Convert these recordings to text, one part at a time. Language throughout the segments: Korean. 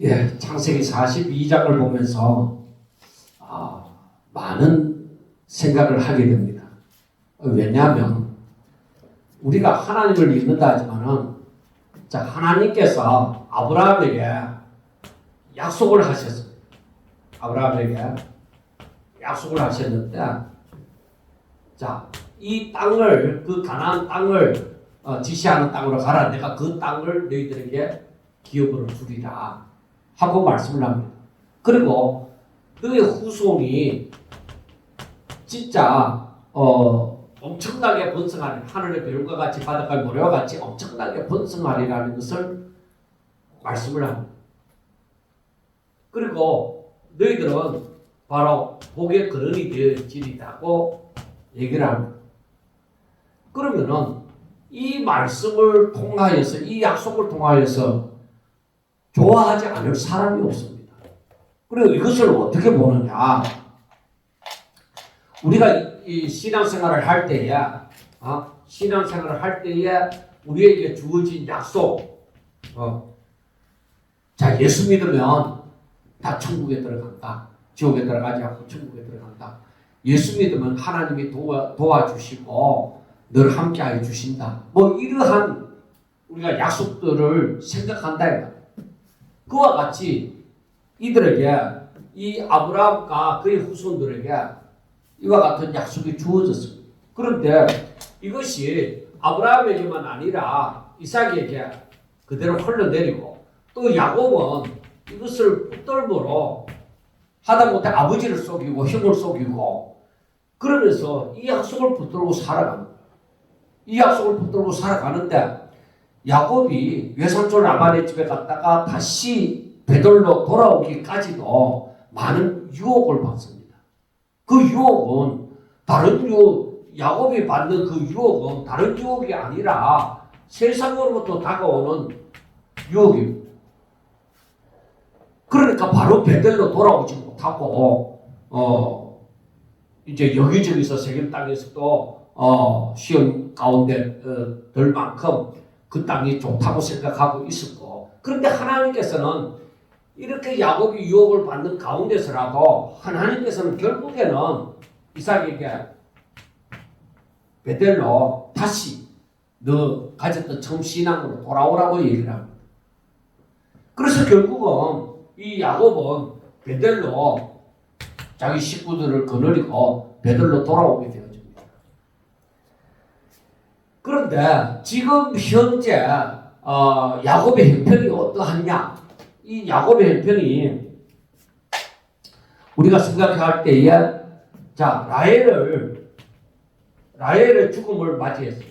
예, 창세기 42장을 보면서 많은 생각을 하게 됩니다. 왜냐하면 우리가 하나님을 믿는다 하지만은 하나님께서 아브라함에게 약속을 하셨습니다. 아브라함에게 약속을 하셨는데 이 땅을, 그 가나안 땅을 지시하는 땅으로 가라. 내가 그 땅을 너희들에게 기업으로 주리라 하고 말씀을 합니다. 그리고 너의 후손이 진짜 엄청나게 번성하리, 하늘의 별과 같이 바닷가의 모래와 같이 엄청나게 번성하리라는 것을 말씀을 합니다. 그리고 너희들은 바로 복의 근원이 되어지리라고 얘기를 합니다. 그러면은 이 말씀을 통하여서, 이 약속을 통하여서 좋아하지 않을 사람이 없습니다. 그리고 이것을 어떻게 보느냐? 우리가 이 신앙생활을 할 때에, 우리에게 주어진 약속, 예수 믿으면 다 천국에 들어간다. 지옥에 들어가지 않고 천국에 들어간다. 예수 믿으면 하나님이 도와주시고 늘 함께하여 주신다. 이러한 우리가 약속들을 생각한다. 그와 같이 이들에게, 이 아브라함과 그의 후손들에게 이와 같은 약속이 주어졌습니다. 그런데 이것이 아브라함에게만 아니라 이삭에게 그대로 흘러내리고, 또 야곱은 이것을 붙들므로 하다못해 아버지를 속이고 형을 속이고 그러면서 이 약속을 붙들고 살아갑니다. 이 약속을 붙들고 살아가는데 야곱이 외삼촌 라반의 집에 갔다가 다시 베들로 돌아오기까지도 많은 유혹을 받습니다. 그 유혹은 야곱이 받는 그 유혹은 다른 유혹이 아니라 세상으로부터 다가오는 유혹입니다. 그러니까 바로 베들로 돌아오지 못하고 이제 여기저기서 세겜 땅에서도 시험 가운데 들 만큼 그 땅이 좋다고 생각하고 있었고, 그런데 하나님께서는 이렇게 야곱이 유혹을 받는 가운데서라도 하나님께서는 결국에는 이삭에게 베델로 다시 너 가졌던 처음 신앙으로 돌아오라고 얘기를 합니다. 그래서 결국은 이 야곱은 베델로 자기 식구들을 거느리고 베델로 돌아오게 되어집니다. 그런데 지금 현재 야곱의 형편이 어떠하냐? 이 야곱의 형편이 우리가 생각할 때에 라헬의 죽음을 맞이했어요.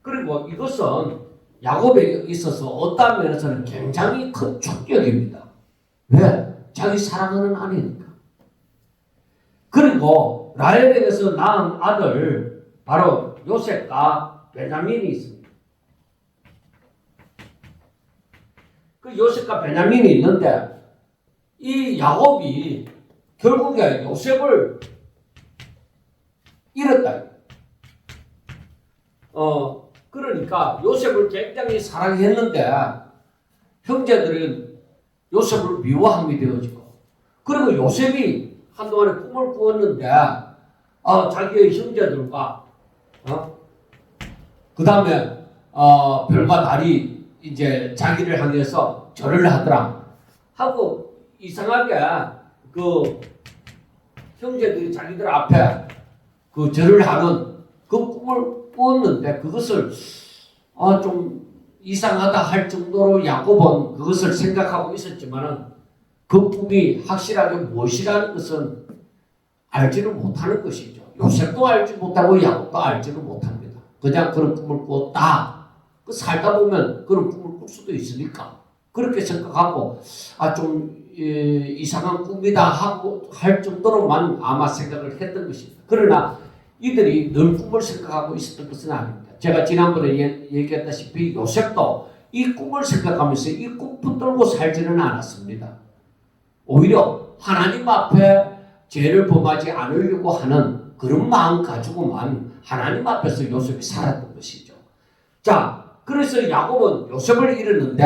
그리고 이것은 야곱에 있어서 어떤 면에서는 굉장히 큰 충격입니다. 왜? 자기 사랑하는 아내니까. 그리고 라헬에게서 낳은 아들 바로 요셉과 베냐민이 있습니다. 그 요셉과 베냐민이 있는데 이 야곱이 결국에 요셉을 잃었다. 그러니까 요셉을 굉장히 사랑했는데 형제들이 요셉을 미워함이 되어지고, 그리고 요셉이 한동안에 꿈을 꾸었는데 자기의 형제들과 그 다음에 별과 달이 이제 자기를 향해서 절을 하더라 하고, 이상하게 그 형제들이 자기들 앞에 그 절을 하는 그 꿈을 꾸었는데 그것을 좀 이상하다 할 정도로 야곱은 그것을 생각하고 있었지만은 그 꿈이 확실하게 무엇이라는 것은 알지는 못하는 것이죠. 요셉도 알지 못하고 야곱도 알지는 못합니다. 그냥 그런 꿈을 꾸었다. 살다 보면 그런 꿈을 꿀 수도 있으니까 그렇게 생각하고 좀 이상한 꿈이다 하고 할 정도로만 아마 생각을 했던 것입니다. 그러나 이들이 늘 꿈을 생각하고 있었던 것은 아닙니다. 제가 지난번에 얘기했다시피 요셉도 이 꿈을 생각하면서 이 꿈 붙들고 살지는 않았습니다. 오히려 하나님 앞에 죄를 범하지 않으려고 하는 그런 마음 가지고만 하나님 앞에서 요셉이 살았던 것이죠. 그래서 야곱은 요셉을 잃었는데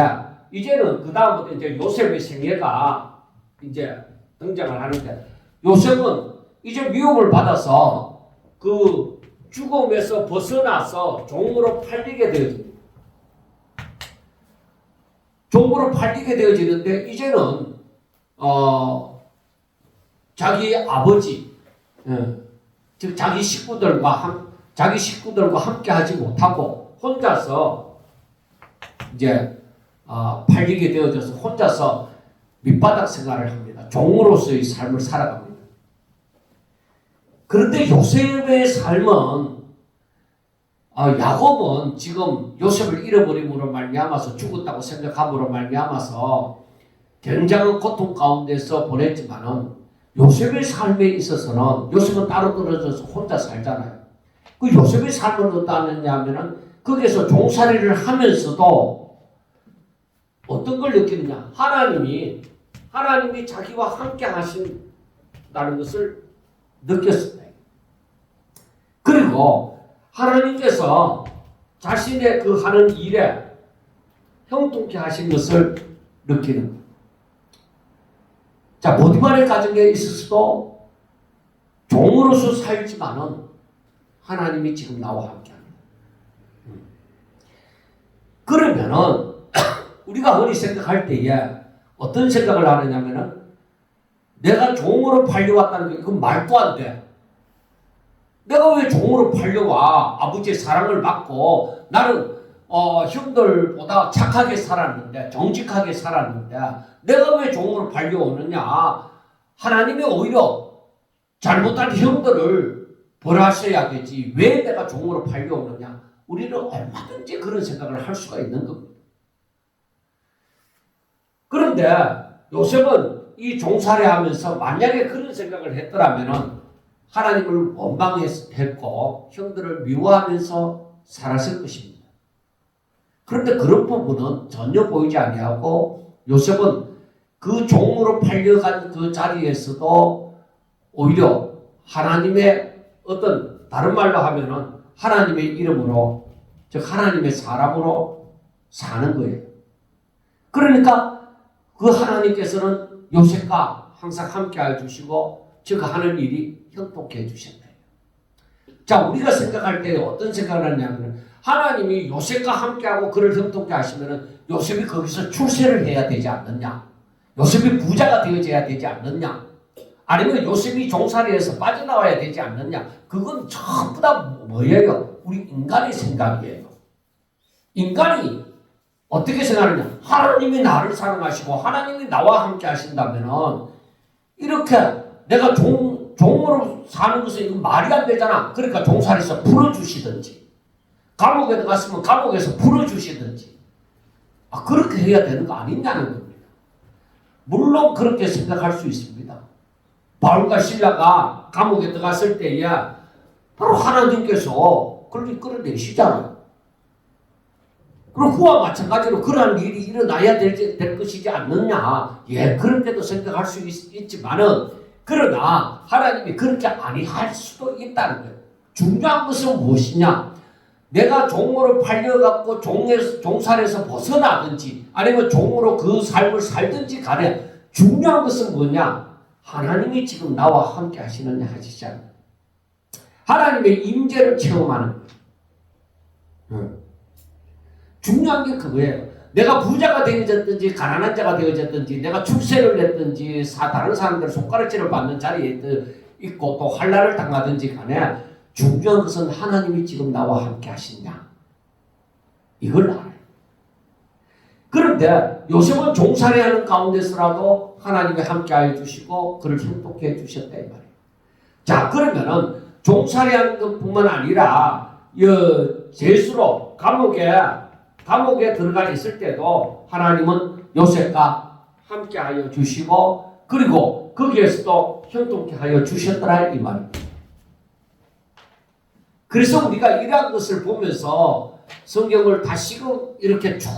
이제는 그 다음부터 이제 요셉의 생애가 이제 등장을 하는데, 요셉은 이제 미움을 받아서 그 죽음에서 벗어나서 종으로 팔리게 되어집니다. 종으로 팔리게 되어지는데, 이제는 자기 아버지, 즉 자기 식구들과 함께 하지 못하고 혼자서 이제 팔리게 되어져서 혼자서 밑바닥 생활을 합니다. 종으로서의 삶을 살아갑니다. 그런데 요셉의 삶은 야곱은 지금 요셉을 잃어버림으로 말미암아서 죽었다고 생각함으로 말미암아서 굉장한 고통 가운데서 보냈지만은 요셉의 삶에 있어서는 요셉은 따로 떨어져서 혼자 살잖아요. 그 요셉의 삶은 어떠하느냐 하면은 거기에서 종살이를 하면서도 어떤 걸 느끼느냐? 하나님이 자기와 함께 하신다는 것을 느꼈습니다. 그리고 하나님께서 자신의 그 하는 일에 형통케 하신 것을 느끼는 거예요. 자, 보디발의 가정에 있어서도 종으로서 살지만은 하나님이 지금 나와 함께 합니다. 그러면은 우리가 흔히 생각할 때에 어떤 생각을 하느냐면은 내가 종으로 팔려왔다는 게 이건 말도 안 돼. 내가 왜 종으로 팔려와? 아버지의 사랑을 받고 나는 형들보다 착하게 살았는데, 정직하게 살았는데 내가 왜 종으로 팔려오느냐? 하나님이 오히려 잘못한 형들을 벌하셔야 되지 왜 내가 종으로 팔려오느냐? 우리는 얼마든지 그런 생각을 할 수가 있는 겁니다. 그런데 요셉은 이 종살이 하면서 만약에 그런 생각을 했더라면은 하나님을 원망했고 형들을 미워하면서 살았을 것입니다. 그런데 그런 부분은 전혀 보이지 아니하고 요셉은 그 종으로 팔려간 그 자리에서도 오히려 하나님의 어떤 다른 말로 하면은 하나님의 이름으로, 즉 하나님의 사람으로 사는 거예요. 그러니까 그 하나님께서는 요셉과 항상 함께 해주시고 즉 하는 일이 형통케 해주셨다. 자, 우리가 생각할 때 어떤 생각을 하냐면 하나님이 요셉과 함께하고 그를 형통케 하시면은 요셉이 거기서 출세를 해야 되지 않느냐? 요셉이 부자가 되어져야 되지 않느냐? 아니면 요셉이 종살이에서 빠져나와야 되지 않느냐? 그건 전부 다 뭐예요? 우리 인간의 생각이에요. 인간이 어떻게 생각하느냐? 하나님이 나를 사랑하시고 하나님이 나와 함께 하신다면은 이렇게 내가 종으로 사는 것은 이건 말이 안 되잖아. 그러니까 종살이에서 풀어주시든지 감옥에 들어갔으면 감옥에서 풀어주시든지 그렇게 해야 되는 거 아니냐는 겁니다. 물론 그렇게 생각할 수 있습니다. 바울과 실라가 감옥에 들어갔을 때에 바로 하나님께서 그걸 끌어내시잖아요. 그리고 그와 마찬가지로 그러한 일이 일어나야 될 것이지 않느냐. 예, 그렇게도 생각할 수 있지만은 그러나 하나님이 그렇게 아니할 수도 있다는 거예요. 중요한 것은 무엇이냐? 내가 종으로 팔려갖고 종살에서 벗어나든지 아니면 종으로 그 삶을 살든지 간에 중요한 것은 뭐냐? 하나님이 지금 나와 함께 하시느냐 하시잖아요. 하나님의 임재를 체험하는 거예요. 중요한 게 그거예요. 내가 부자가 되어졌든지 가난한 자가 되어졌든지 내가 출세를 했든지 다른 사람들 손가락질을 받는 자리에 있고 또 환난을 당하든지 간에 중요한 것은 하나님이 지금 나와 함께 하시냐 이걸 알아요. 그런데 요셉은 종살이하는 가운데서라도 하나님이 함께 해주시고 그를 형통케 해주셨다 이 말이에요. 자, 그러면은 종살이하는 것뿐만 아니라 제수로 감옥에 들어가 있을 때도 하나님은 요셉과 함께 하여 주시고 그리고 거기에서도 형통케 하여 주셨더라 이 말입니다. 그래서 우리가 이러한 것을 보면서 성경을 다시금 이렇게 쭉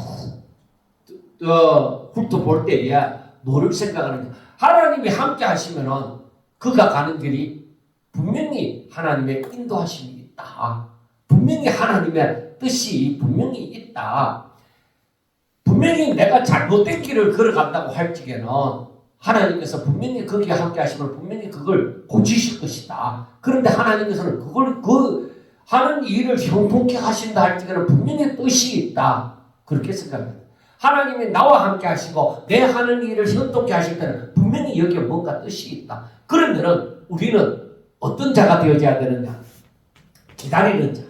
훑어볼 때에 뭐를 생각하느냐? 하나님이 함께 하시면은 그가 가는 길이 분명히 하나님의 인도하심이 있다. 분명히 하나님의 뜻이 분명히 있다. 분명히 내가 잘못된 길을 걸어간다고 할 적에는 하나님께서 분명히 거기에 함께 하시면 분명히 그걸 고치실 것이다. 그런데 하나님께서는 그걸 하는 일을 형통케 하신다 할 적에는 분명히 뜻이 있다. 그렇게 생각합니다. 하나님이 나와 함께 하시고 내 하는 일을 형통케 하실 때는 분명히 여기에 뭔가 뜻이 있다. 그러면은 우리는 어떤 자가 되어져야 되느냐? 기다리는 자.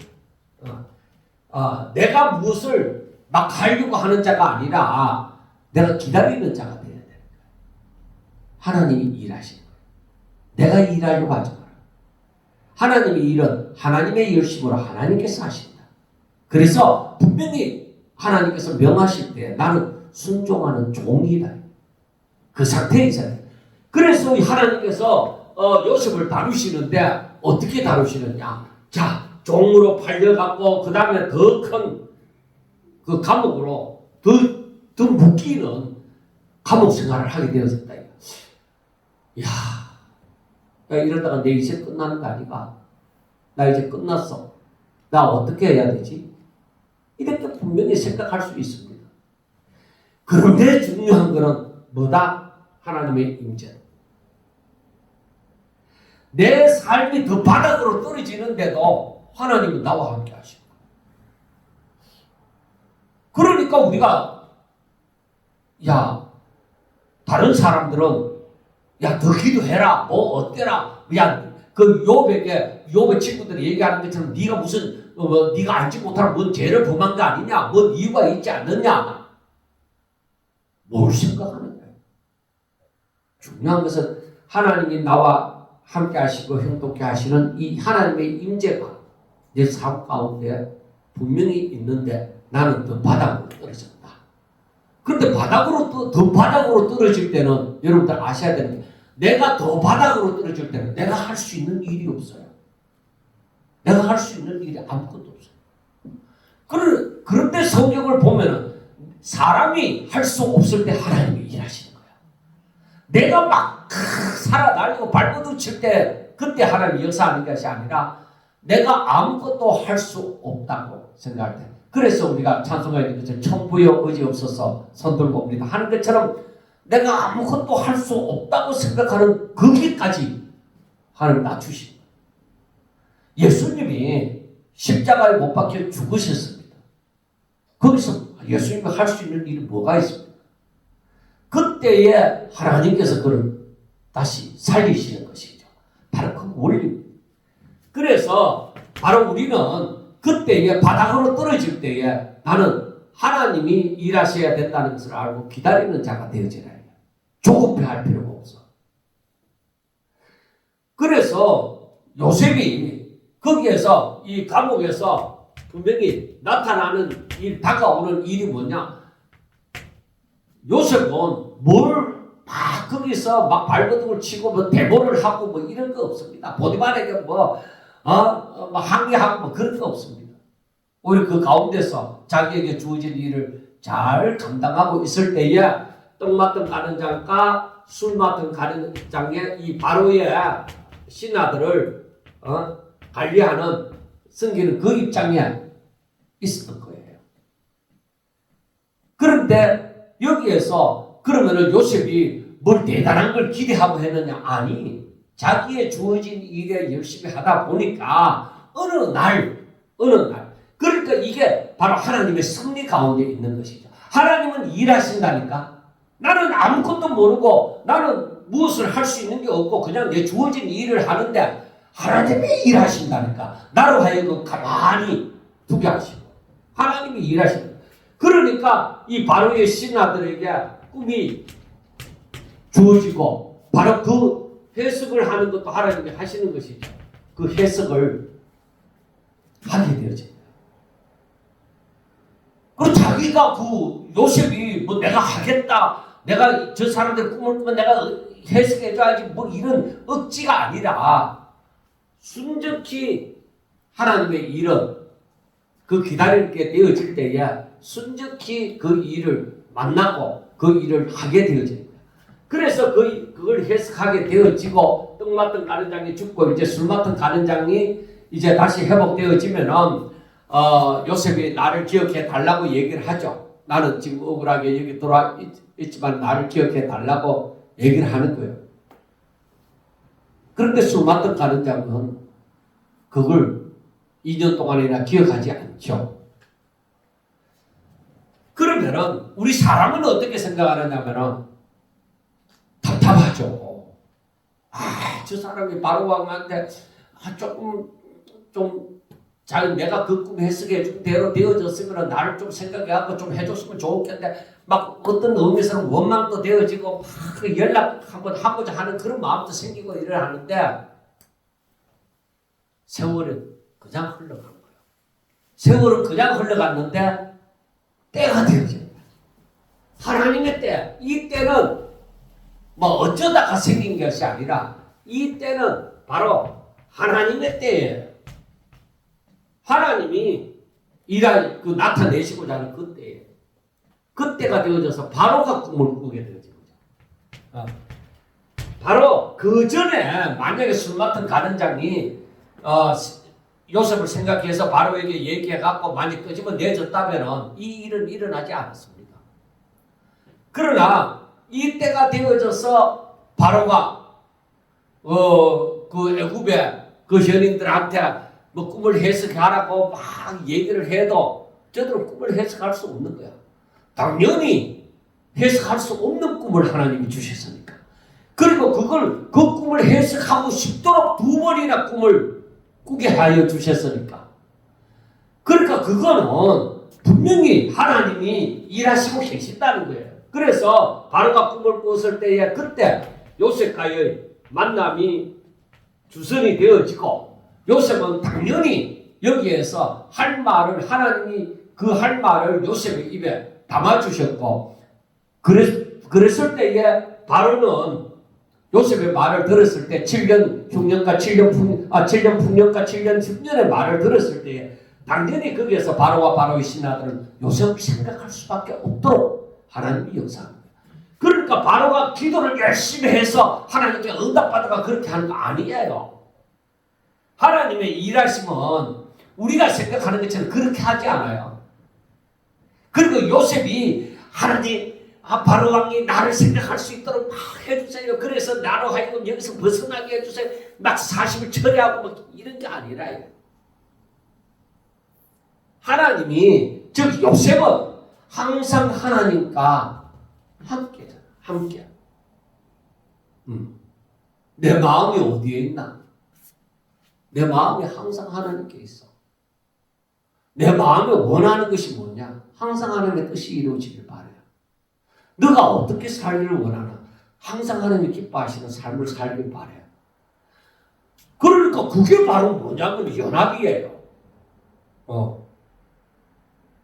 내가 무엇을 막 하려고 하는 자가 아니라 내가 기다리는 자가 되어야 되는 거야. 하나님이 일하시는 거야. 내가 일하려고 하지 마라. 하나님의 일은 하나님의 열심으로 하나님께서 하신다. 그래서 분명히 하나님께서 명하실 때 나는 순종하는 종이다. 그 상태에 있어야 돼. 그래서 하나님께서 요셉을 다루시는데 어떻게 다루시느냐? 자, 종으로 팔려갖고 그 다음에 더 큰 그 감옥으로 더 묶이는 감옥 생활을 하게 되었다. 이야, 이러다가 내 이제 끝나는 거 아닌가? 나 이제 끝났어. 나 어떻게 해야 되지? 이렇게 분명히 생각할 수 있습니다. 그런데 중요한 것은 뭐다? 하나님의 임재. 내 삶이 더 바닥으로 떨어지는데도 하나님은 나와 함께 하시고. 그러니까 우리가 다른 사람들은 더 기도해라, 뭐 어때라, 그 욥의 친구들이 얘기하는 것처럼 네가 무슨 네가 알지 못하는 뭔 죄를 범한 거 아니냐, 뭔 이유가 있지 않느냐, 뭘 생각하는 거예요. 중요한 것은 하나님이 나와 함께 하시고 형통케 하시는 이 하나님의 임재가 내 삶 가운데 분명히 있는데 나는 더 바닥으로 떨어졌다. 그런데 더 바닥으로 떨어질 때는 여러분들 아셔야 되는 게 내가 더 바닥으로 떨어질 때는 내가 할 수 있는 일이 없어요. 내가 할 수 있는 일이 아무것도 없어요. 그런데 성경을 보면은 사람이 할 수 없을 때 하나님이 일하시는 거야. 내가 막 살아날리고 발버둥칠 때 그때 하나님이 역사하는 것이 아니라 내가 아무것도 할 수 없다고 생각할 때. 그래서 우리가 찬송가에 있는 것처럼 천부여 의지 없어서 손들고 옵니다 하는 것처럼 내가 아무것도 할 수 없다고 생각하는 거기까지 하나님 낮추신 거예요. 예수님이 십자가에 못 박혀 죽으셨습니다. 거기서 예수님이 할 수 있는 일이 뭐가 있습니까? 그때에 하나님께서 그를 다시 살리시는 것이죠. 바로 그 원리입니다. 그래서 바로 우리는 그때에 바닥으로 떨어질 때에 나는 하나님이 일하셔야 된다는 것을 알고 기다리는 자가 되어지라 해요. 조급해할 필요가 없어. 그래서 요셉이 거기에서 이 감옥에서 분명히 나타나는 다가오는 일이 뭐냐? 요셉은 막 거기서 막 발버둥을 치고 뭐 대보를 하고 뭐 이런 거 없습니다. 보디발에게 항의하고 그런 거 없습니다. 오히려 그 가운데서 자기에게 주어진 일을 잘 감당하고 있을 때에 떡 맡은 가는 장과 술 맡은 가는 장의 이 바로의 신하들을 관리하는 승기는 그 입장에 있었던 거예요. 그런데 여기에서 그러면은 요셉이 뭘 대단한 걸 기대하고 했느냐? 아니, 자기의 주어진 일에 열심히 하다 보니까 어느 날 그러니까 이게 바로 하나님의 섭리 가운데 있는 것이죠. 하나님은 일하신다니까. 나는 아무것도 모르고 나는 무엇을 할 수 있는 게 없고 그냥 내 주어진 일을 하는데 하나님이 일하신다니까. 나로 하여금 가만히 두게 하시고 하나님이 일하신다. 그러니까 이 바로의 신하들에게 꿈이 주어지고 바로 그 해석을 하는 것도 하나님이 하시는 것이죠. 그 해석을 하게 되어집니다. 그리고 자기가 그 요셉이 뭐 내가 하겠다, 내가 저 사람들 꿈을 꾸면 내가 해석해줘야지 뭐 이런 억지가 아니라 순적히 하나님의 일은 그 기다리게 되어질 때에 순적히 그 일을 만나고 그 일을 하게 되어집니다. 그래서 그걸 해석하게 되어지고 떡 맡은 가는장이 죽고 이제 술 맡은 가는장이 이제 다시 회복되어지면은 요셉이 나를 기억해 달라고 얘기를 하죠. 나는 지금 억울하게 여기 돌아 있지만 나를 기억해 달라고 얘기를 하는 거예요. 그런데 술 맡던 가는자는 그걸 2년 동안이나 기억하지 않죠. 그러면은 우리 사람은 어떻게 생각하느냐면은 답답하죠. 저 사람이 바로 왕한테 조금 좀 잘 내가 그 꿈 해석해 준 대로 되어졌으면 나를 좀 생각해갖고 좀 해줬으면 좋겠는데 막 어떤 의미에서는 원망도 되어지고 막 연락 한번 하고자 하는 그런 마음도 생기고 이래 하는데 세월은 그냥 흘러간 거예요. 세월은 그냥 흘러갔는데 때가 되어집니다. 하나님의 때, 이 때는 뭐 어쩌다가 생긴 것이 아니라 이 때는 바로 하나님의 때예요. 하나님이 나타내시고자 하는 그때예요. 그때가 되어져서 바로가 꿈을 꾸게 되어진 거죠. 바로 그 전에 만약에 술 맡은 가는장이 요셉을 생각해서 바로에게 얘기해갖고 많이 끄집어 내줬다면 이 일은 일어나지 않았습니다. 그러나 이 때가 되어져서 바로가 그 애굽의 그 현인들한테 뭐 꿈을 해석하라고 막 얘기를 해도 저들은 꿈을 해석할 수 없는 거야. 당연히 해석할 수 없는 꿈을 하나님이 주셨으니까. 그리고 그 꿈을 해석하고 싶도록 2번이나 꿈을 꾸게 하여 주셨으니까. 그러니까 그거는 분명히 하나님이 일하시고 계신다는 거예요. 그래서 바로가 꿈을 꿨을 때에 그때 요셉과의 만남이 주선이 되어지고 요셉은 당연히 여기에서 할 말을 하나님이 그 할 말을 요셉의 입에 담아주셨고 그랬을 때에 바로는 요셉의 말을 들었을 때 7년 흉년과 7년 풍년과 7년 흉년의 말을 들었을 때에 당연히 거기에서 바로와 바로의 신하들은 요셉을 생각할 수밖에 없도록 하나님이 역사합니다. 그러니까 바로가 기도를 열심히 해서 하나님께 응답받아가 그렇게 하는 거 아니에요. 하나님의 일하심은 우리가 생각하는 것처럼 그렇게 하지 않아요. 그리고 요셉이 하나님 바로 왕이 나를 생각할 수 있도록 막 해주세요. 그래서 나로 하여금 여기서 벗어나게 해주세요. 막 40을 처리하고 막 이런 게 아니라요. 하나님이 즉 요셉은 항상 하나님과 함께잖아. 함께. 내 마음이 어디에 있나? 내 마음이 항상 하나님께 있어. 내 마음에 원하는 것이 뭐냐? 항상 하나님의 뜻이 이루어지길 바라요. 너가 어떻게 살기를 원하나? 항상 하나님이 기뻐하시는 삶을 살길 바라요. 그러니까 그게 바로 뭐냐면 연합이에요.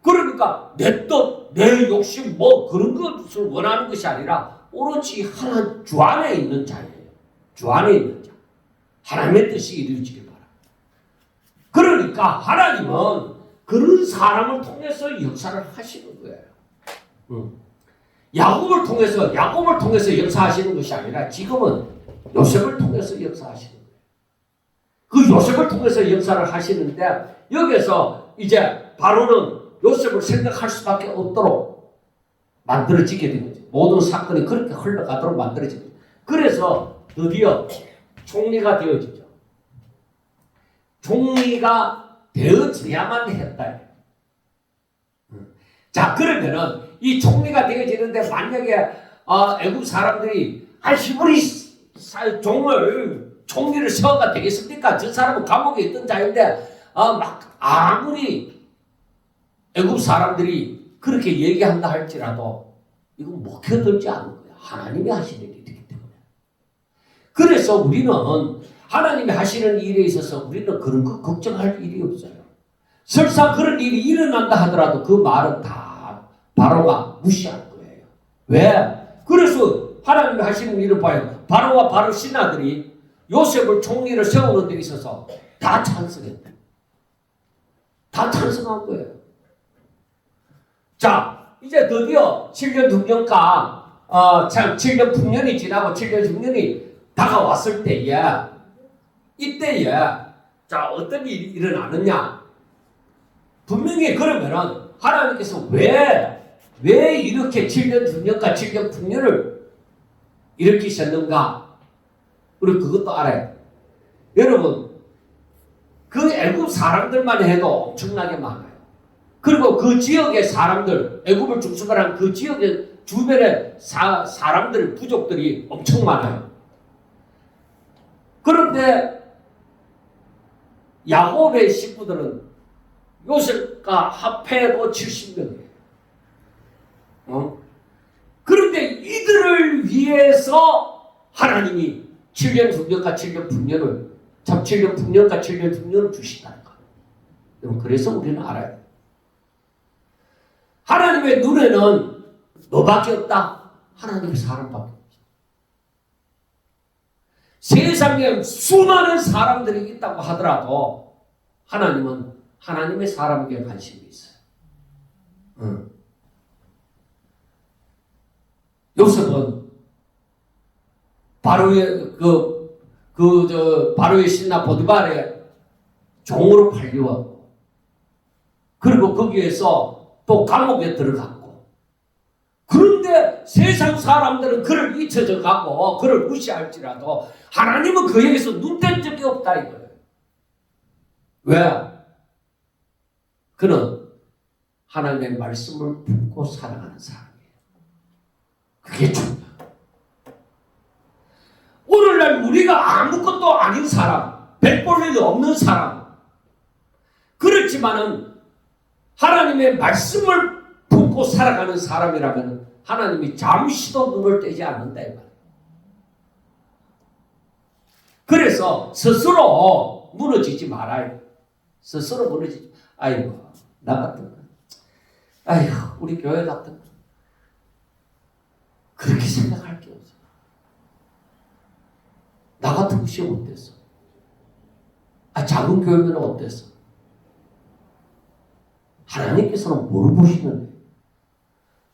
그러니까 내 뜻, 내 욕심 뭐 그런 것을 원하는 것이 아니라 오로지 하나님 주 안에 있는 자예요. 주 안에 있는 자. 하나님의 뜻이 이루어지길 바라요. 그러니까 하나님은 그런 사람을 통해서 역사를 하시는 거예요. 야곱을 통해서 역사하시는 것이 아니라 지금은 요셉을 통해서 역사하시는 거예요. 그 요셉을 통해서 역사를 하시는데 여기서 이제 바로는 요셉을 생각할 수밖에 없도록 만들어지게 된 거죠. 모든 사건이 그렇게 흘러가도록 만들어진 거죠. 그래서 드디어 총리가 되어지죠. 총리가 되어져야만 했다. 자, 그러면은 이 총리가 되어지는데 만약에 애국 사람들이 히브리 총리를 세워가 되겠습니까? 저 사람은 감옥에 있던 자인데 막 아무리 애국 사람들이 그렇게 얘기한다 할지라도 이건 먹혀들지 않는 거야. 하나님이 하시는 일이기 때문에. 그래서 우리는 하나님이 하시는 일에 있어서 우리는 그런 거 걱정할 일이 없어요. 설사 그런 일이 일어난다 하더라도 그 말은 다 바로가 무시할 거예요. 왜? 그래서 하나님이 하시는 일을 봐요. 바로와 바로 신하들이 요셉을 총리를 세우는 데 있어서 다 찬성했다. 다 찬성한 거예요. 자, 이제 드디어 7년 6년가 7년 풍년이 지나고 7년 6년이 다가왔을 때에 이때에 자 어떤 일이 일어나느냐? 분명히 그러면은 하나님께서 왜 왜 이렇게 7년 중년과 7년 풍년을 일으키셨는가? 우리 그것도 알아야 돼. 여러분, 그 애굽 사람들만 해도 엄청나게 많아요. 그리고 그 지역의 사람들, 애굽을 중심으로 그 지역의 주변의 사람들, 부족들이 엄청 많아요. 그런데 야곱의 식구들은 요셉과 합해도 70명이에요. 그런데 이들을 위해서 하나님이 7년 중년과 7년 풍년을 7년 풍년과 7년 중년을 주신다는 거예요. 여러분, 그래서 우리는 알아야 돼요. 하나님의 눈에는 너밖에 없다. 하나님의 사람밖에 없다. 세상에 수많은 사람들이 있다고 하더라도 하나님은 하나님의 사람에게 관심이 있어요. 요셉은 바로의 바로의 신하 보디발의 종으로 팔려왔고, 그리고 거기에서 또 감옥에 들어갔고, 그런데 세상 사람들은 그를 잊혀져 가고 그를 무시할지라도 하나님은 그에게서 눈뗀 적이 없다 이거예요. 왜? 그는 하나님의 말씀을 품고 살아가는 사람이에요. 그게 중요해요. 오늘날 우리가 아무것도 아닌 사람, 백볼일이 없는 사람, 그렇지만은 하나님의 말씀을 품고 살아가는 사람이라면 하나님이 잠시도 눈을 떼지 않는다 이 말이에요. 그래서 스스로 무너지지 말아요. 스스로 무너지지. 아이고, 나 같은 거. 아이고, 우리 교회 같은 거. 그렇게 생각할 게 없어. 나 같은 것이 어땠어? 작은 교회면 어땠어? 하나님께서는 뭘 보시는데?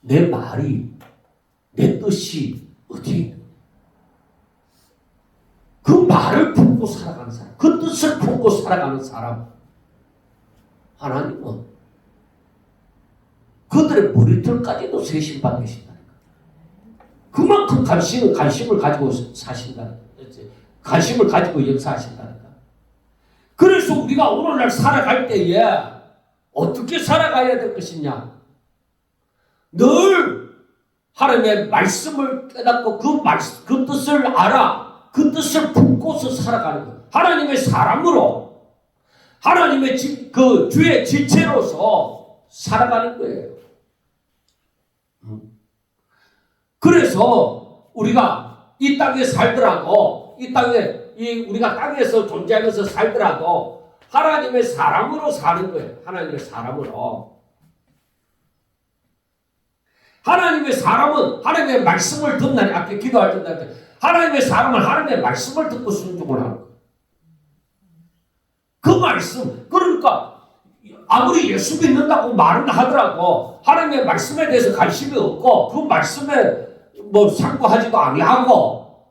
내 말이, 내 뜻이 어디에 있는 거야? 그 말을 품고 살아가는 사람, 그 뜻을 품고 살아가는 사람, 하나님은 그들의 머리털까지도 세심받 계신다니까. 그만큼 관심을 가지고 사신다니까. 관심을 가지고 역사하신다니까. 그래서 우리가 오늘날 살아갈 때에 어떻게 살아가야 될 것이냐? 늘 하나님의 말씀을 깨닫고 그 뜻을 알아. 그 뜻을 품고서 살아가는 거예요. 하나님의 사람으로, 하나님의 주의 지체로서 살아가는 거예요. 그래서 우리가 이 땅에 살더라도, 우리가 땅에서 존재하면서 살더라도 하나님의 사람으로 사는 거예요. 하나님의 사람으로. 하나님의 사람은 하나님의 말씀을 듣나니, 아까 기도할 때 하나님의 사람은 하나님의 말씀을 듣고 순종을 하는 거예요. 그 말씀, 그러니까 아무리 예수 믿는다고 말은 하더라도 하나님의 말씀에 대해서 관심이 없고 그 말씀에 상고하지도 아니하고,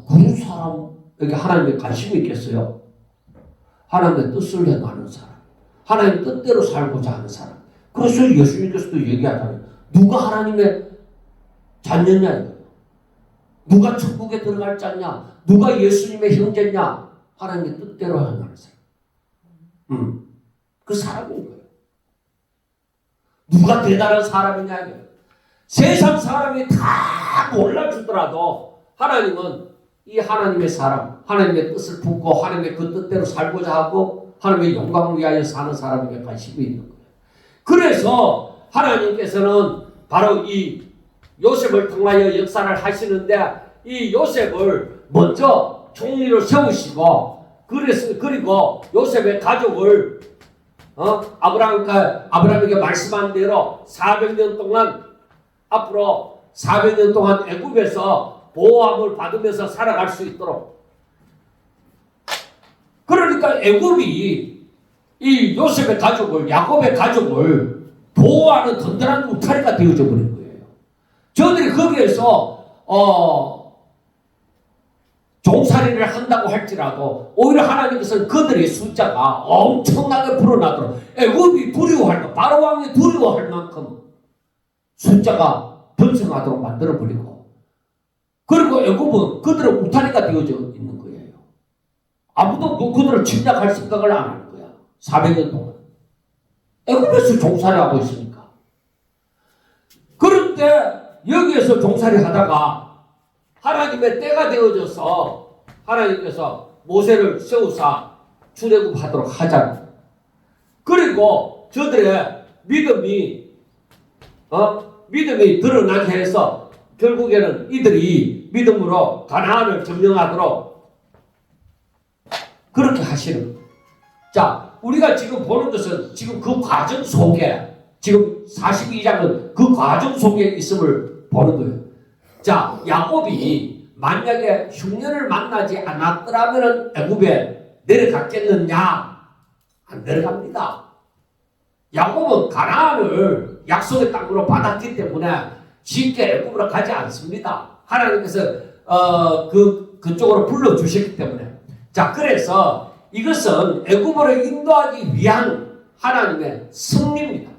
그런 사람에게 하나님의 관심이 있겠어요? 하나님의 뜻을 행하는 사람, 하나님의 뜻대로 살고자 하는 사람. 그래서 예수님께서도 얘기하잖아요. 누가 하나님의 자녀냐? 누가 천국에 들어갈 자냐? 누가 예수님의 형제냐? 하나님의 뜻대로 행하는 사람. 그 사람인 거예요. 누가 대단한 사람이냐? 세상 사람이 다 몰라주더라도 하나님은 이 하나님의 사람, 하나님의 뜻을 품고 하나님의 그 뜻대로 살고자 하고 하나님의 영광을 위하여 사는 사람에게 관심이 있는 거예요. 그래서 하나님께서는 바로 이 요셉을 통하여 역사를 하시는데, 이 요셉을 먼저 총리로 세우시고, 그리고 요셉의 가족을 아브라함에게 말씀한 대로 400년 동안, 앞으로 400년 동안 애굽에서 보호함을 받으면서 살아갈 수 있도록. 그러니까 애굽이 이 요셉의 가족을, 야곱의 가족을 보호하는 든든한 울타리가 되어져 버린 거예요. 저들이 거기에서 종살이를 한다고 할지라도 오히려 하나님께서는 그들의 숫자가 엄청나게 불어나도록 애굽이 두려워할 것, 바로 왕이 두려워할 만큼 숫자가 번성하도록 만들어버리고, 그리고 애굽은 그들은 울타리가 되어져 있는 거예요. 아무도 그들을 침략할 생각을 안 하는 거야. 400년 동안. 애굽에서 종살이 하고 있으니까. 그런데 여기에서 종살이 하다가 하나님의 때가 되어져서 하나님께서 모세를 세우사 출애굽하도록 하자. 그리고 저들의 믿음이 드러나게 해서 결국에는 이들이 믿음으로 가나안을 점령하도록 그렇게 하시는 거예요. 자, 우리가 지금 보는 것은 지금 그 과정 속에, 지금 42장은 그 과정 속에 있음을 보는 거예요. 자, 야곱이 만약에 흉년을 만나지 않았더라면 애굽에 내려갔겠느냐? 안 내려갑니다. 야곱은 가나안을 약속의 땅으로 받았기 때문에 쉽게 애굽으로 가지 않습니다. 하나님께서 그쪽으로 불러주셨기 때문에. 자, 그래서 이것은 애굽으로 인도하기 위한 하나님의 승리입니다.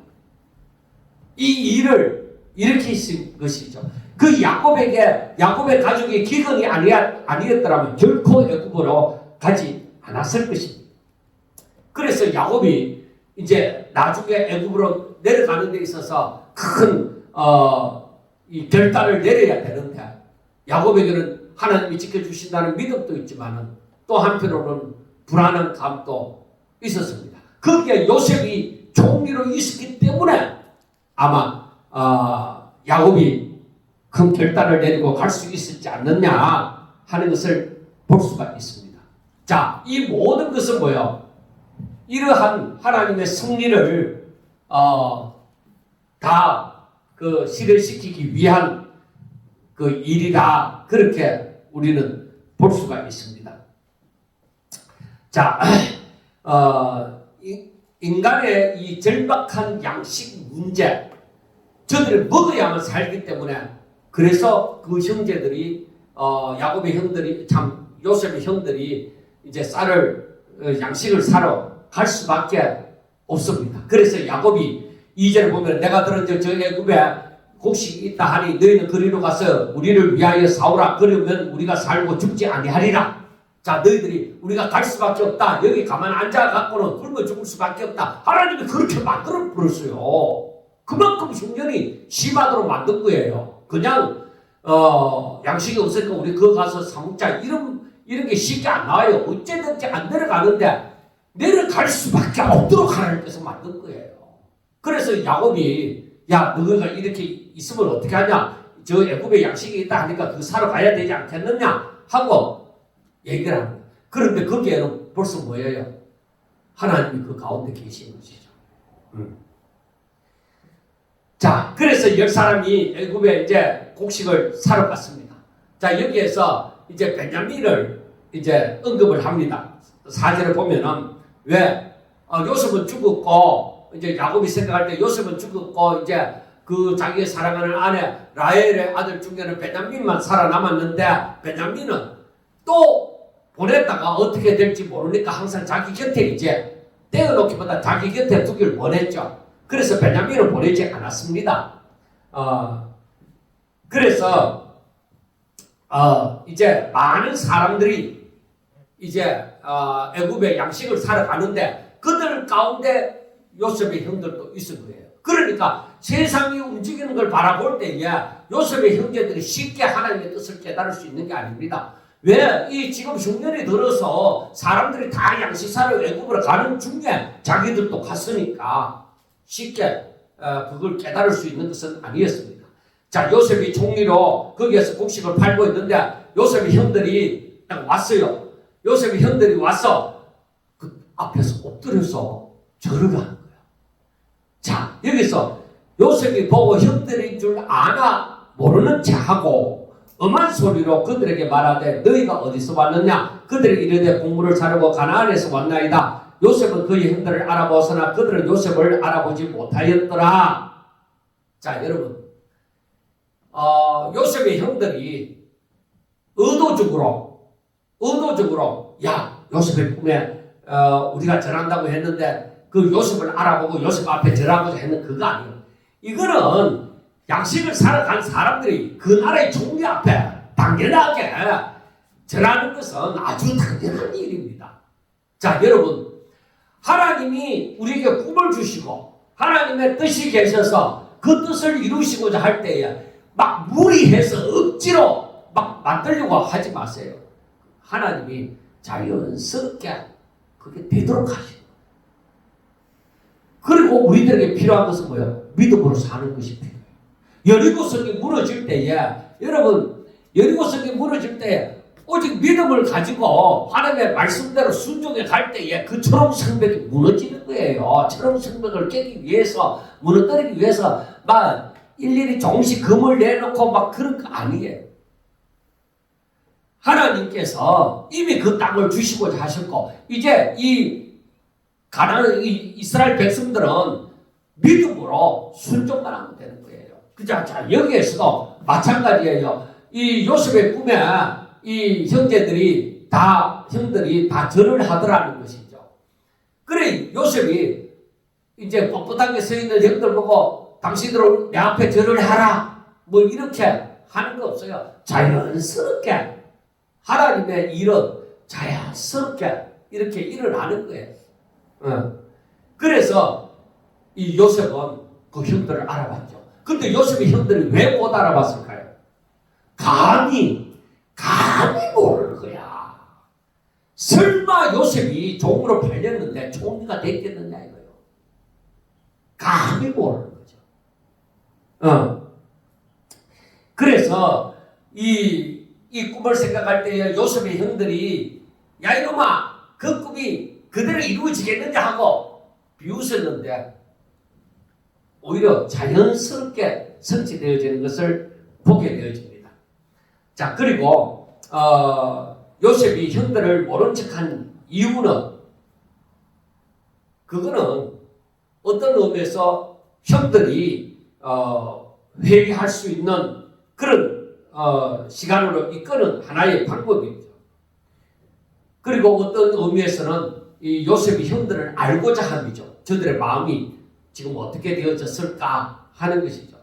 이 일을 일으키신 것이죠. 그 야곱의 가족이 기근이 아니었더라면 결코 애굽으로 가지 않았을 것입니다. 그래서 야곱이 이제 나중에 애굽으로 내려가는 데 있어서 큰 이 결단을 내려야 되는데, 야곱에게는 하나님이 지켜주신다는 믿음도 있지만 또 한편으로는 불안한 감도 있었습니다. 거기에 요셉이 총리로 있었기 때문에 아마 야곱이 큰 결단을 내리고 갈 수 있었지 않느냐 하는 것을 볼 수가 있습니다. 자, 이 모든 것은 뭐예요? 이러한 하나님의 승리를 다 실현시키기 위한 그 일이다. 그렇게 우리는 볼 수가 있습니다. 자, 인간의 이 절박한 양식 문제, 저들이 먹어야만 살기 때문에, 그래서 그 형제들이 야곱의 형들이, 요셉의 형들이 이제 양식을 사러 갈 수밖에 없습니다. 그래서 야곱이 2절에 보면 내가 들은 저 애굽에 곡식이 있다 하니 너희는 그리로 가서 우리를 위하여 싸우라. 그러면 우리가 살고 죽지 아니하리라. 자, 너희들이 우리가 갈 수밖에 없다. 여기 가만 앉아갖고는 굶어 죽을 수밖에 없다. 하나님이 그렇게 만들어 버렸어요. 그만큼 흉년이 심하도록 만든 거예요. 그냥 양식이 없으니까 우리 그거 가서 사 먹자 이런 게 쉽게 안 나와요. 어째든지 안 내려가는데 내려갈 수밖에 없도록 하나님께서 만든 거예요. 그래서 야곱이 야, 너희가 이렇게 있으면 어떻게 하냐? 저 애굽에 양식이 있다 하니까 그 사러 가야 되지 않겠느냐? 하고 얘기를 합니다. 그런데 거기에는 벌써 뭐예요? 하나님이 그 가운데 계신 것이죠. 자, 그래서 10사람이 애굽에 이제 곡식을 사러 갔습니다. 자, 여기에서 이제 베냐민을 이제 언급을 합니다. 4절에 보면은 왜 요셉은 죽었고, 이제 야곱이 생각할 때 요셉은 죽었고, 이제 그 자기의 사랑하는 아내 라헬의 아들 중에는 베냐민만 살아남았는데, 베냐민은 또 보냈다가 어떻게 될지 모르니까 항상 자기 곁에 이제 떼어놓기보다 자기 곁에 두길 원했죠. 그래서 베냐민을 보내지 않았습니다. 그래서 이제 많은 사람들이 이제 애굽에 양식을 사러 가는데 그들 가운데 요셉의 형들도 있을 거예요. 그러니까 세상이 움직이는 걸 바라볼 때에 요셉의 형제들이 쉽게 하나님의 뜻을 깨달을 수 있는 게 아닙니다. 왜? 이 지금 흉년이 들어서 사람들이 다 양식 사러 애굽으로 가는 중에 자기들도 갔으니까 쉽게 그걸 깨달을 수 있는 것은 아니었습니다. 자, 요셉이 총리로 거기에서 곡식을 팔고 있는데 요셉의 형들이 딱 왔어요. 요셉의 형들이 와서 그 앞에서 엎드려서 절을 하는 거예요. 자, 여기서 요셉이 보고 형들인 줄 아나 모르는 체하고 엄한 소리로 그들에게 말하되 너희가 어디서 왔느냐? 그들이 이르되 곡물을 사려고 가나안에서 왔나이다. 요셉은 그의 형들을 알아보았으나 그들은 요셉을 알아보지 못하였더라. 자, 여러분, 요셉의 형들이 의도적으로 야, 요셉의 꿈에 우리가 절한다고 했는데 그 요셉을 알아보고 요셉 앞에 절하고자 했는 그거 아니에요. 이거는 양식을 살아간 사람들이 그 나라의 총리 앞에 당연하게 절하는 것은 아주 당연한 일입니다. 자, 여러분, 하나님이 우리에게 꿈을 주시고 하나님의 뜻이 계셔서 그 뜻을 이루시고자 할 때에 막 무리해서 억지로 막 만들려고 하지 마세요. 하나님이 자연스럽게 그게 되도록 하시고, 그리고 우리들에게 필요한 것은 뭐예요? 믿음으로 사는 것이 필요해요. 여리고성이 무너질 때에, 여러분, 여리고성이 무너질 때에 오직 믿음을 가지고 하나님의 말씀대로 순종해 갈 때에 그 초롱성벽이 무너지는 거예요. 초롱성벽을 깨기 위해서, 무너뜨리기 위해서 막 일일이 조금씩 금을 내놓고 막 그런 거 아니에요. 하나님께서 이미 그 땅을 주시고자 하셨고, 이제 이 이스라엘 백성들은 믿음으로 순종만 하면 되는 거예요. 그죠? 자, 여기에서도 마찬가지예요. 이 요셉의 꿈에 이 형들이 다 절을 하더라는 것이죠. 그래, 요셉이 이제 뻣뻣하게 서 있는 형들 보고 당신들 내 앞에 절을 하라, 뭐 이렇게 하는 거 없어요. 자연스럽게 하나님의 일은 자연스럽게 이렇게 일어나는 거예요. 그래서 이 요셉은 그 형들을 알아봤죠. 근데 요셉의 형들이 왜 못 알아봤을까요? 감히 모르는 거야. 설마 요셉이 종으로 팔렸는데 총리가 됐겠느냐 이거예요. 감히 모르는 거죠. 그래서 이 꿈을 생각할 때 요셉의 형들이 야 이놈아, 그 꿈이 그대로 이루어지겠느냐 하고 비웃었는데 오히려 자연스럽게 성취되어지는 것을 보게 되어집니다. 자, 그리고 요셉이 형들을 모른 척한 이유는, 그거는 어떤 의미에서 형들이 회개할 수 있는 그런 시간으로 이끄는 하나의 방법이죠. 그리고 어떤 의미에서는 이 요셉이 형들을 알고자 함이죠. 저들의 마음이 지금 어떻게 되어졌을까 하는 것이죠.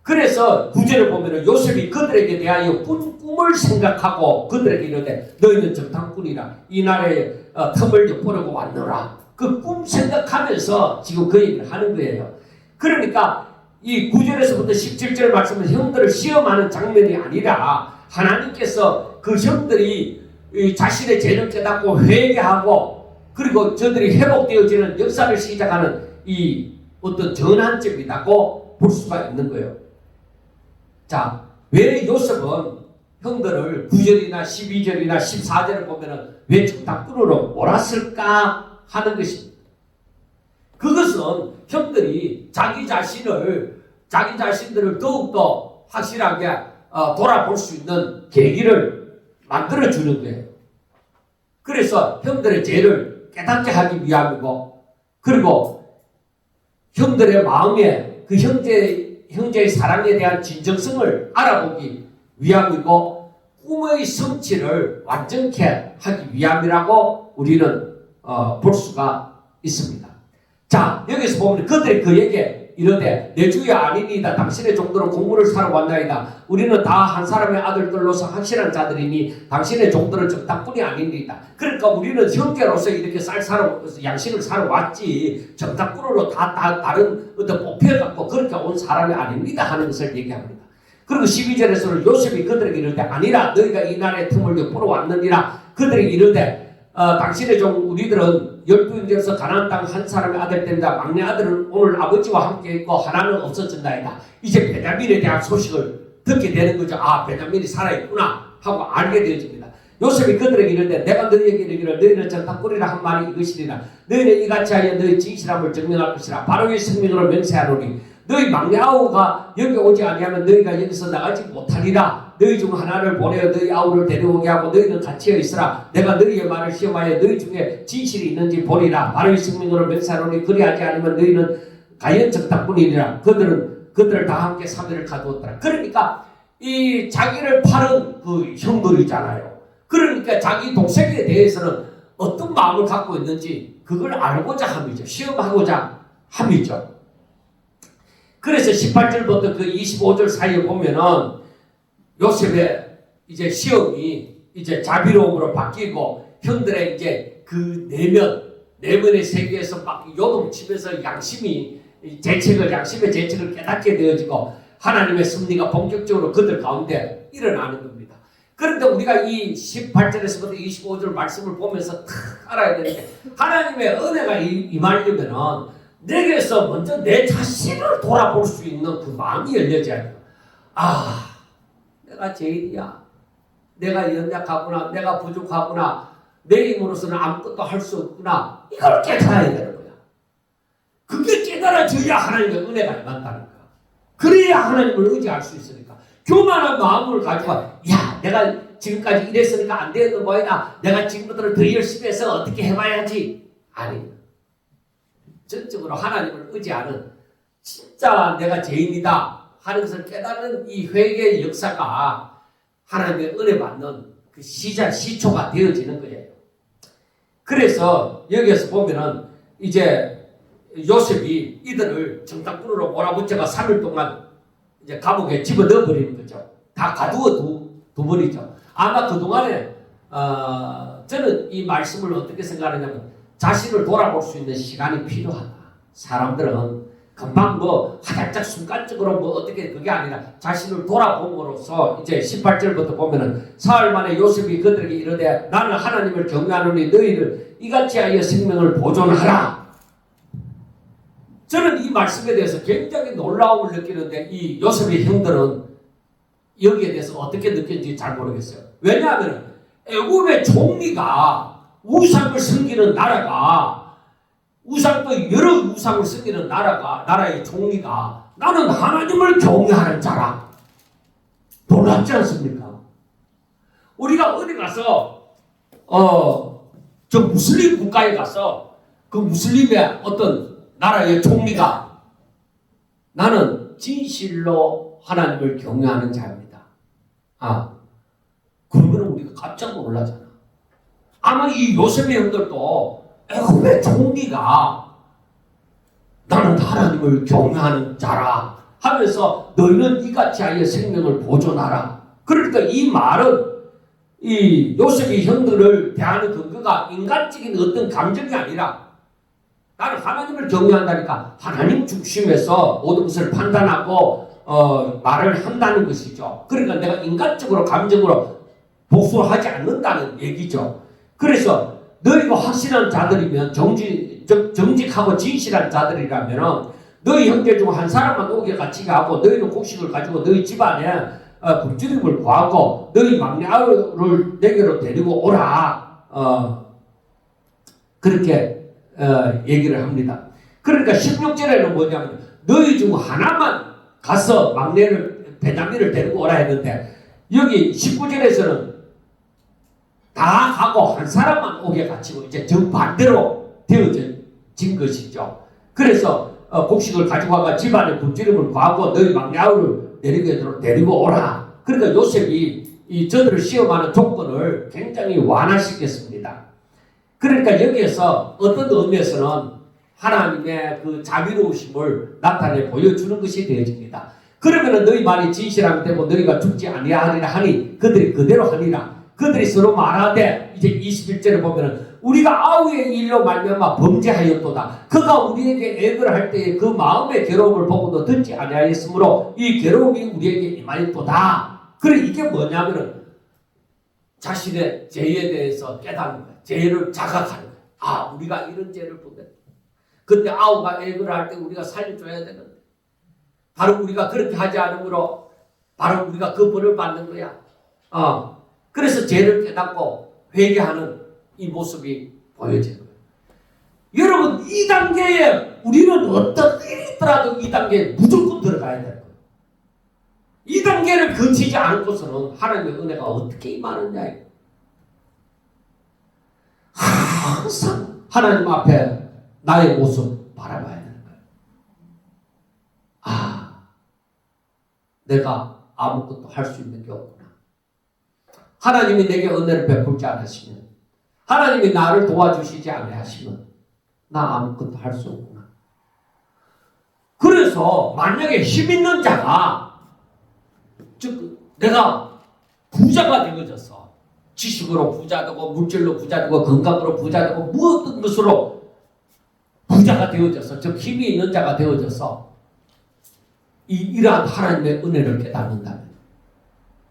그래서 구절을 보면 요셉이 그들에게 대하여 꿈을 생각하고 그들에게 이르되 너희는 정탐꾼이라 이 나라에 틈을 엿보려고 왔노라. 그 꿈 생각하면서 지금 그 얘기를 하는 거예요. 그러니까 이 9절에서부터 17절 말씀은 형들을 시험하는 장면이 아니라 하나님께서 그 형들이 자신의 죄를 깨닫고 회개하고 그리고 저들이 회복되어지는 역사를 시작하는 이 어떤 전환점이라고 볼 수가 있는 거예요. 자, 왜 요셉은 형들을 9절이나 12절이나 14절을 보면은 왜 정탐꾼으로 몰았을까 하는 것입니다. 그것은 형들이 자기 자신들을 더욱더 확실하게 돌아볼 수 있는 계기를 만들어주는 거예요. 그래서 형들의 죄를 깨닫게 하기 위함이고, 그리고 형들의 마음에 그 형제의 사랑에 대한 진정성을 알아보기 위함이고, 꿈의 성취를 완전케 하기 위함이라고 우리는 볼 수가 있습니다. 자, 여기서 보면 그들이 그에게 이르되 내 주여 아니니이다. 당신의 종들은 공물을 사러 왔나이다. 우리는 다 한 사람의 아들들로서 확실한 자들이니 당신의 종들은 정탐꾼이 아닙니다. 그러니까 우리는 형제로서 이렇게 양식을 사러 왔지 정탐꾼으로 다 다른 어떤 뽑혀갖고 그렇게 온 사람이 아닙니다 하는 것을 얘기합니다. 그리고 12절에서는 요셉이 그들에게 이르되 아니라 너희가 이 날의 틈을 엿보러 왔느니라. 그들에게 이르되 당신의 종 우리들은 12인제에서 가나안 땅 한 사람의 아들 됩니다. 막내 아들은 오늘 아버지와 함께 있고 하나는 없어진다이다. 이제 베냐민에 대한 소식을 듣게 되는 거죠. 아, 베냐민이 살아있구나 하고 알게 되어집니다. 요셉이 그들에게 이르되 내가 너희에게 이르기를 너희는 정탐꾼이라 한 말이 이것이니라. 너희는 이같이 하여 너희 진실함을 증명할 것이라. 바로의 생명으로 맹세하노니 너희 막내 아우가 여기 오지 아니하면 너희가 여기서 나가지 못하리라. 너희 중 하나를 보내어 너희 아우를 데려오게 하고 너희는 같이 있으라. 내가 너희의 말을 시험하여 너희 중에 진실이 있는지 보리라. 바로의 생명으로 맹세하노니 그리하지 않으면 너희는 가연 정탐꾼이니라. 그들을 다 함께 3일을 가두었더라. 그러니까 이 자기를 파는 그 형들이잖아요. 그러니까 자기 동생에 대해서는 어떤 마음을 갖고 있는지 그걸 알고자 함이죠. 시험하고자 함이죠. 그래서 18절부터 그 25절 사이에 보면은 요셉의 이제 시험이 이제 자비로움으로 바뀌고 형들의 이제 그 내면의 세계에서 막 요동치면서 양심의 재책을 깨닫게 되어지고 하나님의 섭리가 본격적으로 그들 가운데 일어나는 겁니다. 그런데 우리가 이 18절에서부터 25절 말씀을 보면서 탁 알아야 되는 게 하나님의 은혜가 임하려면은 내게서 먼저 내 자신을 돌아볼 수 있는 그 마음이 열려져야 돼요. 아, 내가 죄인이야. 내가 연약하구나. 내가 부족하구나. 내 힘으로서는 아무것도 할 수 없구나. 이걸 깨달아야 되는 거야. 그게 깨달아져야 하나님의 은혜가 임한다는 거야. 그래야 하나님을 의지할 수 있으니까. 교만한 마음을 가지고 야, 내가 지금까지 이랬으니까 안 되는 거야. 내가 지금부터는 더 열심히 해서 어떻게 해봐야지. 아니, 전적으로 하나님을 의지하는 진짜 내가 죄인이다 하는 것을 깨닫는 이 회개의 역사가 하나님의 은혜 받는 그 시초가 되어지는 거예요. 그래서 여기에서 보면은 이제 요셉이 이들을 정탐꾼으로 몰아붙여가 3일 동안 이제 감옥에 집어넣어 버리는 거죠. 다 가두어 두버리죠. 아마 그동안에 저는 이 말씀을 어떻게 생각하냐면 자신을 돌아볼 수 있는 시간이 필요하다. 사람들은 금방 뭐 하달짝 순간적으로 뭐 어떻게 그게 아니라 자신을 돌아봄으로써 이제 18절부터 보면은 사흘 만에 요셉이 그들에게 이르되 나는 하나님을 경외하노니 너희를 이같이 하여 생명을 보존하라. 저는 이 말씀에 대해서 굉장히 놀라움을 느끼는데 이 요셉의 형들은 여기에 대해서 어떻게 느꼈는지 잘 모르겠어요. 왜냐하면 애굽의 총리가 우상을 섬기는 나라가 우상도 여러 우상을 섬기는 나라의 총리가 나는 하나님을 경외하는 자라. 놀랍지 않습니까? 우리가 어디 가서 저 무슬림 국가에 가서 그 무슬림의 어떤 나라의 총리가 나는 진실로 하나님을 경외하는 자입니다. 그러면 우리가 깜짝 놀라잖아. 아마 이 요셉의 형들도 애굽의 총리가 나는 하나님을 경외하는 자라 하면서 너희는 이같이 하여 생명을 보존하라. 그러니까 이 말은 이 요셉의 형들을 대하는 근거가 인간적인 어떤 감정이 아니라 나는 하나님을 경외한다니까 하나님 중심에서 모든 것을 판단하고 말을 한다는 것이죠. 그러니까 내가 인간적으로 감정으로 복수하지 않는다는 얘기죠. 그래서 너희가 확실한 자들이면 정직하고 진실한 자들이라면 너희 형제 중 한 사람만 오게 갇히게 하고 너희는 곡식을 가지고 너희 집안에 굶주림을 구하고 너희 막내 아우를 내게로 데리고 오라. 그렇게 얘기를 합니다. 그러니까 16절에는 뭐냐면 너희 중 하나만 가서 베냐민을 데리고 오라 했는데 여기 19절에서는 다 가고 한 사람만 오게 갇히고 이제 정반대로 되어진 것이죠. 그래서 곡식을 가지고 와가 집안에 굶주림을 구하고 너희 막내 아우를 데리고 오라. 그러니까 요셉이 저들을 시험하는 조건을 굉장히 완화시켰습니다. 그러니까 여기에서 어떤 의미에서는 하나님의 그 자비로우심을 나타내 보여주는 것이 되어집니다. 그러면은 너희 말이 진실함이 되고 너희가 죽지 아니하리라 하니 그들이 그대로 하니라. 그들이 서로 말하되 이제 21절에 보면은 우리가 아우의 일로 말미암아 범죄하였도다. 그가 우리에게 애를 할 때에 그 마음의 괴로움을 보고도 듣지 아니하였으므로 이 괴로움이 우리에게 임하였도다. 그래 이게 뭐냐면은 자신의 죄에 대해서 깨닫는 거야. 죄를 자각하는 거야. 우리가 이런 죄를 본다. 그때 아우가 애를 할 때 우리가 살려줘야 되는데 바로 우리가 그렇게 하지 않으므로 바로 우리가 그 벌을 받는 거야. 그래서 죄를 깨닫고 회개하는 이 모습이 보여지는 거예요. 여러분 이 단계에 우리는 어떤 일이 있더라도 이 단계에 무조건 들어가야 돼요. 이 단계를 거치지 않고서는 하나님의 은혜가 어떻게 임하느냐. 항상 하나님 앞에 나의 모습 바라봐야 되는 거예요. 내가 아무것도 할 수 있는 게 없구나. 하나님이 내게 은혜를 베풀지 않으시면, 하나님이 나를 도와주시지 않으시면 나 아무것도 할 수 없구나. 그래서 그래서 만약에 힘 있는 자가, 즉 내가 부자가 되어져서 지식으로 부자되고 물질로 부자되고 건강으로 부자되고 무엇든 것으로 부자가 되어져서, 즉 힘이 있는 자가 되어져서 이러한 하나님의 은혜를 깨닫는다면,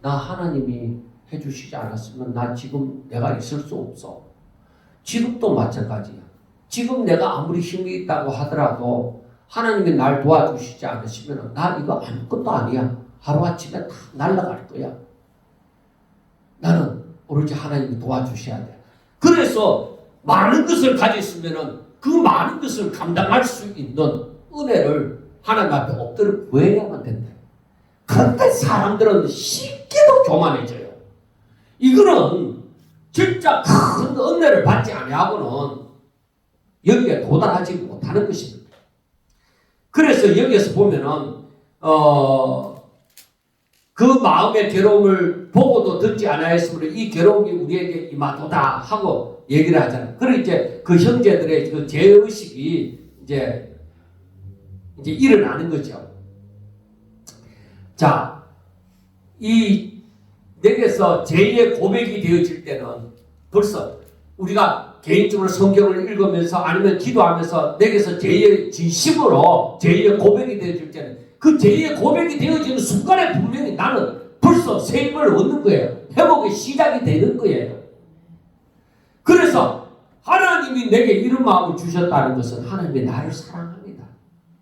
나 하나님이 해주시지 않았으면 나 지금 내가 있을 수 없어. 지금도 마찬가지야. 지금 내가 아무리 힘이 있다고 하더라도 하나님이 날 도와주시지 않으시면 나 이거 아무것도 아니야. 하루아침에 다 날아갈 거야. 나는 오로지 하나님이 도와주셔야 돼. 그래서 많은 것을 가졌으면 그 많은 것을 감당할 수 있는 은혜를 하나님 앞에 엎드려 구해야만 된다. 그런데 사람들은 쉽게도 교만해져요. 이거는 진짜 큰 은혜를 받지 아니하고는 여기에 도달하지 못하는 것입니다. 그래서 여기에서 보면은 그 마음의 괴로움을 보고도 듣지 아니하였으므로 이 괴로움이 우리에게 임하도다 하고 얘기를 하잖아요. 그리고 이제 그 형제들의 그 죄의식이 이제 일어나는 거죠. 자, 이 내게서 제2의 고백이 되어질 때는 벌써 우리가 개인적으로 성경을 읽으면서 아니면 기도하면서 내게서 제2의 진심으로 제2의 고백이 되어질 때는 그 제2의 고백이 되어지는 순간에 분명히 나는 벌써 새 힘을 얻는 거예요. 회복의 시작이 되는 거예요. 그래서 하나님이 내게 이런 마음을 주셨다는 것은 하나님이 나를 사랑합니다.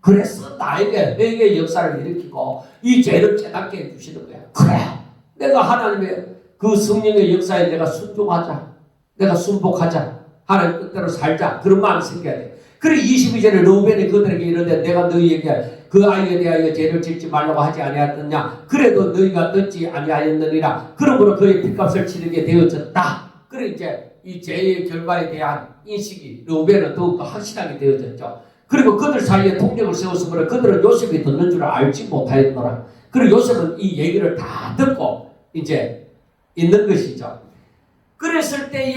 그래서 나에게 회개의 역사를 일으키고 이 죄를 깨닫게 해주시는 거야. 그래, 내가 하나님의 그 성령의 역사에 내가 순종하자, 내가 순복하자, 하나님 뜻대로 살자, 그런 마음이 생겨야 돼. 그래 22절에 르우벤이 그들에게 이르되 내가 너희에게 그 아이에 대하여 죄를 짓지 말라고 하지 아니하였느냐. 그래도 너희가 듣지 아니하였느니라. 그러므로 그의 핏값을 치르게 되어졌다. 그래 이제 이 죄의 결과에 대한 인식이 르우벤은 더욱더 확실하게 되어졌죠. 그리고 그들 사이에 통력을 세웠으므로 그들은 요셉이 듣는 줄 알지 못하였노라. 그리고 요셉은 이 얘기를 다 듣고 이제 있는 것이죠. 그랬을 때에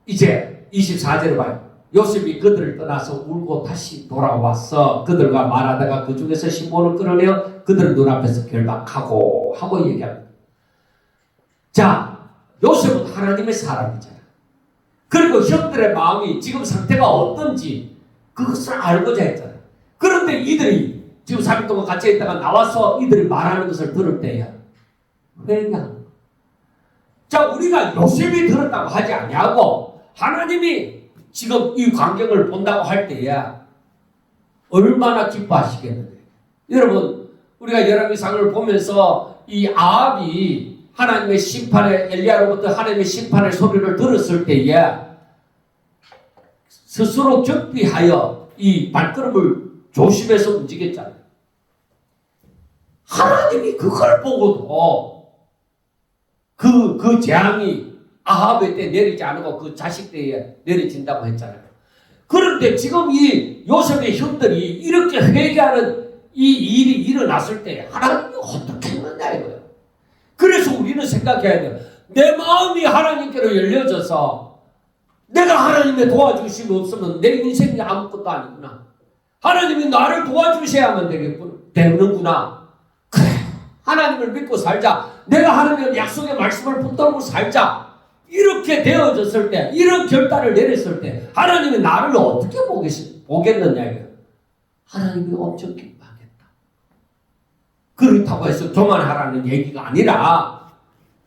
이제 24절을 봐요. 요셉이 그들을 떠나서 울고 다시 돌아와서 그들과 말하다가 그 중에서 시몬을 끌어내어 그들 눈앞에서 결박하고 하고 얘기합니다. 자, 요셉은 하나님의 사람이잖아. 그리고 형들의 마음이 지금 상태가 어떤지 그것을 알고자 했잖아. 그런데 이들이 지금 3일 동안 같이 있다가 나와서 이들이 말하는 것을 들을 때야 회개하는 거야. 자, 우리가 요셉이 들었다고 하지 아니하고 하나님이 지금 이 광경을 본다고 할 때야 얼마나 기뻐하시겠느냐. 여러분, 우리가 열왕기상을 보면서 이 아합이 하나님의 심판에 엘리야로부터 하나님의 심판의 소리를 들었을 때에 스스로 적비하여 이 발걸음을 조심해서 움직였잖아요. 하나님이 그걸 보고도 그 재앙이 아합의 때 내리지 않고 그 자식 때에 내려진다고 했잖아요. 그런데 지금 이 요셉의 형들이 이렇게 회개하는 이 일이 일어났을 때 하나님이 어떻게 했느냐 이거예요. 그래서 우리는 생각해야 돼요. 내 마음이 하나님께로 열려져서 내가 하나님의 도와주심이 없으면 내 인생이 아무것도 아니구나. 하나님이 나를 도와주셔야만 되는구나. 그래, 하나님을 믿고 살자. 내가 하나님의 약속의 말씀을 붙들고 살자. 이렇게 되어졌을 때, 이런 결단을 내렸을 때 하나님이 나를 어떻게 보겠느냐 이거예요. 하나님이 엄청 기뻐하겠다. 그렇다고 해서 교만하라는 얘기가 아니라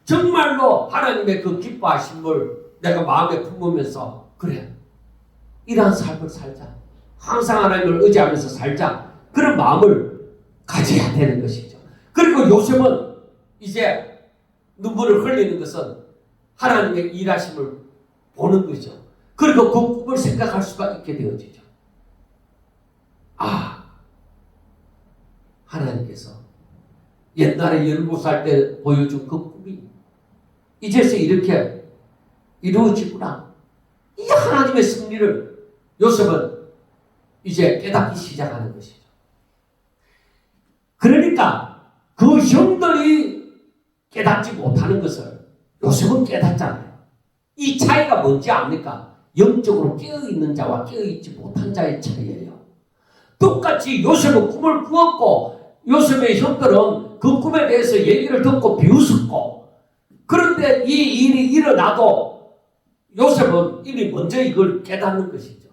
정말로 하나님의 그 기뻐하심을 내가 마음에 품으면서 그래, 이러한 삶을 살자. 항상 하나님을 의지하면서 살자. 그런 마음을 가져야 되는 것이죠. 그리고 요셉은 이제 눈물을 흘리는 것은 하나님의 일하심을 보는 거죠. 그리고 그 꿈을 생각할 수가 있게 되어지죠. 아, 하나님께서 옛날에 17살 때 보여준 그 꿈이 이제서 이렇게 이루어지구나. 이 하나님의 승리를 요셉은 이제 깨닫기 시작하는 것이죠. 그러니까 그 형들이 깨닫지 못하는 것을 요셉은 깨닫잖아요. 이 차이가 뭔지 압니까? 영적으로 깨어있는 자와 깨어있지 못한 자의 차이예요. 똑같이 요셉은 꿈을 꾸었고 요셉의 형들은 그 꿈에 대해서 얘기를 듣고 비웃었고, 그런데 이 일이 일어나도 요셉은 이미 먼저 이걸 깨닫는 것이죠.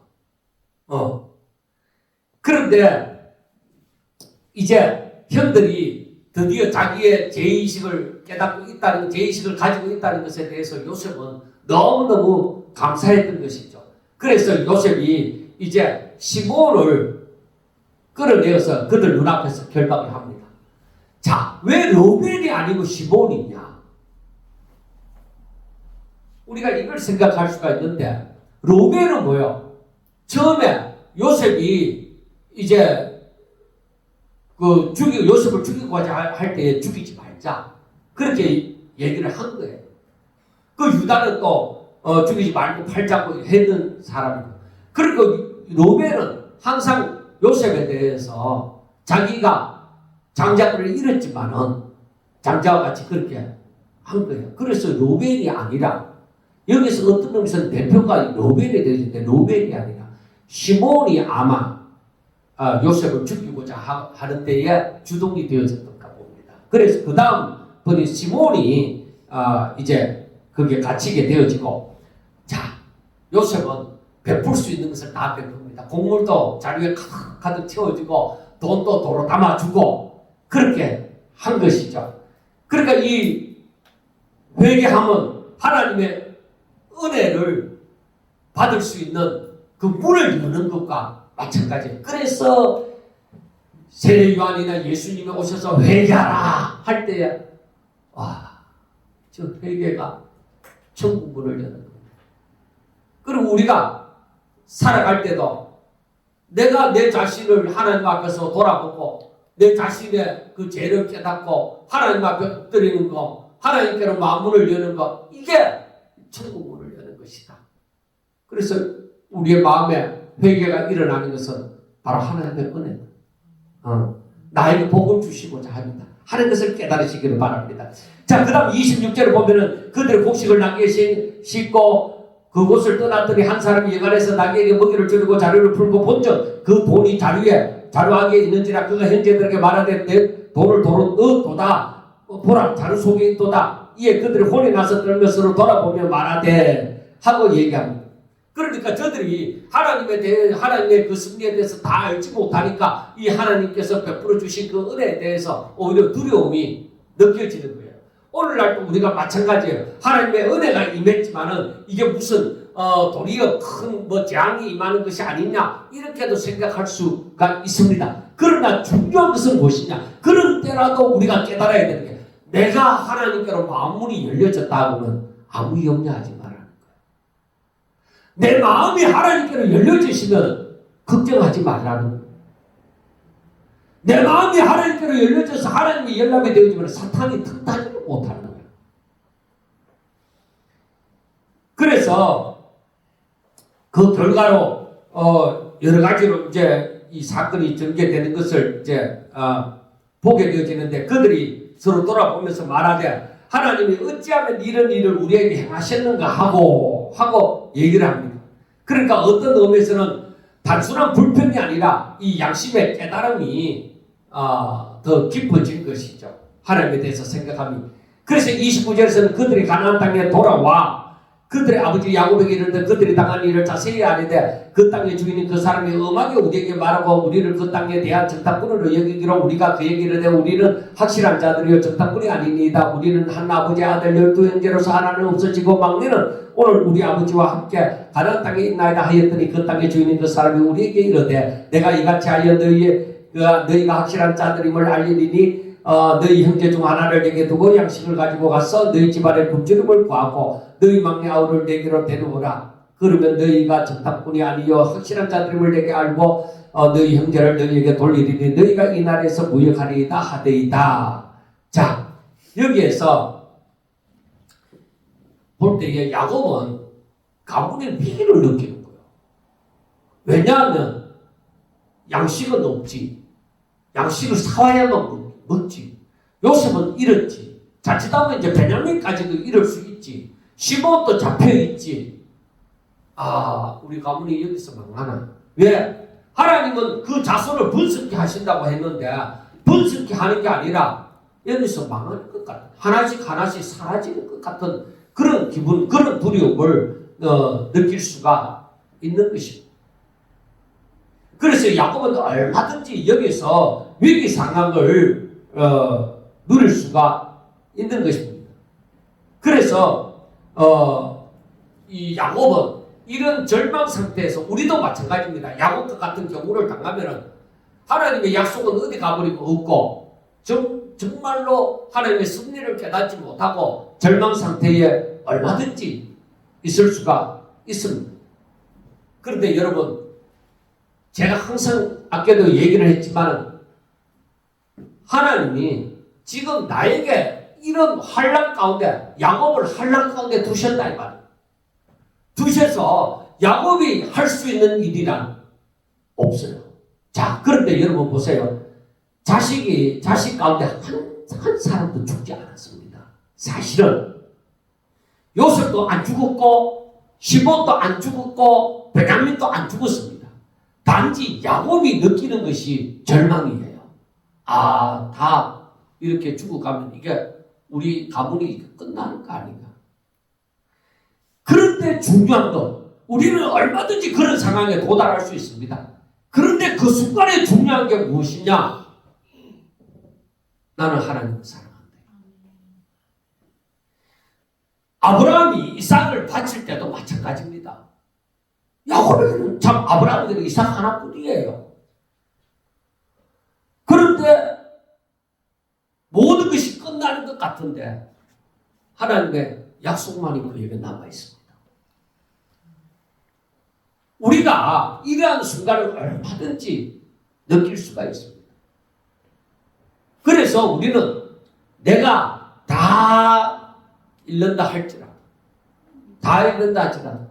그런데 이제 형들이 드디어 자기의 죄의식을 깨닫고 있다는, 죄의식을 가지고 있다는 것에 대해서 요셉은 너무너무 감사했던 것이죠. 그래서 요셉이 이제 시몬을 끌어내어서 그들 눈앞에서 결박을 합니다. 자, 왜 르우벤이 아니고 시몬이냐? 우리가 이걸 생각할 수가 있는데, 르우벤은 뭐요? 처음에 요셉이 이제 요셉을 죽이고자 할 때 죽이지 말자, 그렇게 얘기를 한 거예요. 그 유다는 또 죽이지 말고 팔자고 했던 사람이고, 그리고 르우벤은 항상 요셉에 대해서 자기가 장자들을 잃었지만은 장자와 같이 그렇게 한 거예요. 그래서 르우벤이 아니라, 여기서 어떤 의미에서는 대표가 르우벤이 되어지는데 르우벤이 아니라 시몬이 아마 요셉을 죽이고자 하는 때에 주동이 되어졌던가 봅니다. 그래서 그 다음 분이 시몬이 이제 그게 갇히게 되어지고, 자, 요셉은 베풀 수 있는 것을 다 베풉니다. 곡물도 자리에 가득 채워지고 돈도 도로 담아주고 그렇게 한 것이죠. 그러니까 이 회개함은 하나님의 은혜를 받을 수 있는 그 문을 여는 것과 마찬가지예요. 그래서 세례 요한이나 예수님이 오셔서 회개하라 할 때에 저 회개가 천국 문을 여는 겁니다. 그리고 우리가 살아갈 때도 내가 내 자신을 하나님 앞에서 돌아보고 내 자신의 그 죄를 깨닫고 하나님 앞에 엎드리는 거, 하나님께로 마음문을 여는 거, 이게 천국 문을 여는 것이다. 그래서 우리의 마음에 회개가 일어나는 것은 바로 하나님의 은혜다. 나에게 복을 주시고자 합니다. 하는 것을 깨달으시기를 바랍니다. 자, 그 다음 26절을 보면은 그들의 곡식을 나귀에 싣고 그곳을 떠났더니 한 사람이 여간에서 나귀에게 먹이를 주려고 자루를 풀고 본즉 그 돈이 자루하기에 있는지라 그가 형제들에게 말하되 내 돈을 도로 넣어도다 보라 자루 속에 있도다. 이에 그들이 혼이 나서 떨면서 돌아보며 말하되 하고 얘기합니다. 그러니까 저들이 하나님의 그 승리에 대해서 다 알지 못하니까 이 하나님께서 베풀어 주신 그 은혜에 대해서 오히려 두려움이 느껴지는 거예요. 오늘날도 우리가 마찬가지예요. 하나님의 은혜가 임했지만은 이게 무슨 도리어 큰 재앙이 임하는 것이 아니냐, 이렇게도 생각할 수가 있습니다. 그러나 중요한 것은 무엇이냐? 그런 때라도 우리가 깨달아야 되는 게, 내가 하나님께로 마음문이 열려졌다 하면 아무 염려하지 말라는 거예요. 내 마음이 하나님께로 열려지시면 걱정하지 말라는 거예요. 내 마음이 하나님께로 열려져서 하나님이 연락이 되어지면 사탄이 틈타지를 못하는 거예요. 그래서 그 결과로 여러 가지로 이제 이 사건이 전개되는 것을 이제 보게 되어지는데, 그들이 서로 돌아보면서 말하되 하나님이 어찌하면 이런 일을 우리에게 행하셨는가 하고 얘기를 합니다. 그러니까 어떤 의미에서는 단순한 불평이 아니라 이 양심의 깨달음이 더 깊어진 것이죠. 하나님에 대해서 생각함이. 그래서 29절에서는 그들이 가나안 땅에 돌아와 그들의 아버지 야곱에게 이르되 그들이 당한 일을 자세히 아뢰되 그 땅의 주인인 그 사람이 엄하게 우리에게 말하고 우리를 그 땅에 대한 정탐꾼으로 여기기로 우리가 그에게 이르되 우리는 확실한 자들이요 정탐꾼이 아니니이다. 우리는 한 아버지의 아들 12형제로서 하나는 없어지고 막내는 오늘 우리 아버지와 함께 가나안 땅에 있나이다 하였더니 그 땅의 주인인 그 사람이 우리에게 이르되 내가 이같이 하여 너희가 확실한 자들임을 알리리니 너희 형제 중 하나를 내게 두고 양식을 가지고 가서 너희 집안에 굶주림을 구하고 너희 막내 아우를 내게로 데려오라. 그러면 너희가 정탐꾼이 아니요 확실한 자들임을 내게 알고 너희 형제를 너희에게 돌리리니 너희가 이 나라에서 무역하리이다 하되이다. 자, 여기에서 볼 때에 야곱은 가문의 위기를 느끼는 거예요. 왜냐하면 양식은 없지. 양식을 사와야만 먹지. 요셉은 잃었지. 자칫하면 이제 베냐민까지도 잃을 수 있지. 시몬도 잡혀있지. 우리 가문이 여기서 망하나. 왜? 하나님은 그 자손을 번성케 하신다고 했는데 번성케 하는 게 아니라 여기서 망할 것 같은 하나씩 하나씩 사라지는 것 같은 그런 기분, 그런 두려움을 느낄 수가 있는 것입니다. 그래서 야곱은 얼마든지 여기서 위기 상황을 누릴 수가 있는 것입니다. 그래서 이 야곱은 이런 절망 상태에서 우리도 마찬가지입니다. 야곱과 같은 경우를 당하면은 하나님의 약속은 어디 가버리고 없고 정말로 하나님의 섭리를 깨닫지 못하고 절망 상태에 얼마든지 있을 수가 있습니다. 그런데 여러분, 제가 항상 아까도 얘기를 했지만 하나님이 지금 나에게 이런 환난 가운데, 야곱을 환난 가운데 두셨다 이 말이에요. 두셔서 야곱이 할 수 있는 일이란 없어요. 자, 그런데 여러분 보세요. 자식 가운데 한 사람도 죽지 않았습니다. 사실은 요셉도 안 죽었고 시몬도 안 죽었고 베냐민도 안 죽었습니다. 단지 야곱이 느끼는 것이 절망이에요. 아, 다 이렇게 죽어가면 이게 우리 가문이 끝나는 거 아닌가. 그런데 중요한 건 우리는 얼마든지 그런 상황에 도달할 수 있습니다. 그런데 그 순간에 중요한 게 무엇이냐? 나는 하나님을 사랑한다. 아브라함이 이삭을 바칠 때도 마찬가지입니다. 야곱에게는 참 아브라함에게는 이삭 하나뿐이에요. 그런데 모든 것이 끝나는 것 같은데 하나님의 약속만이 그에게 남아있습니다. 우리가 이러한 순간을 얼마든지 느낄 수가 있습니다. 그래서 우리는 내가 다 잃는다 할지라도, 다 잃는다 할지라도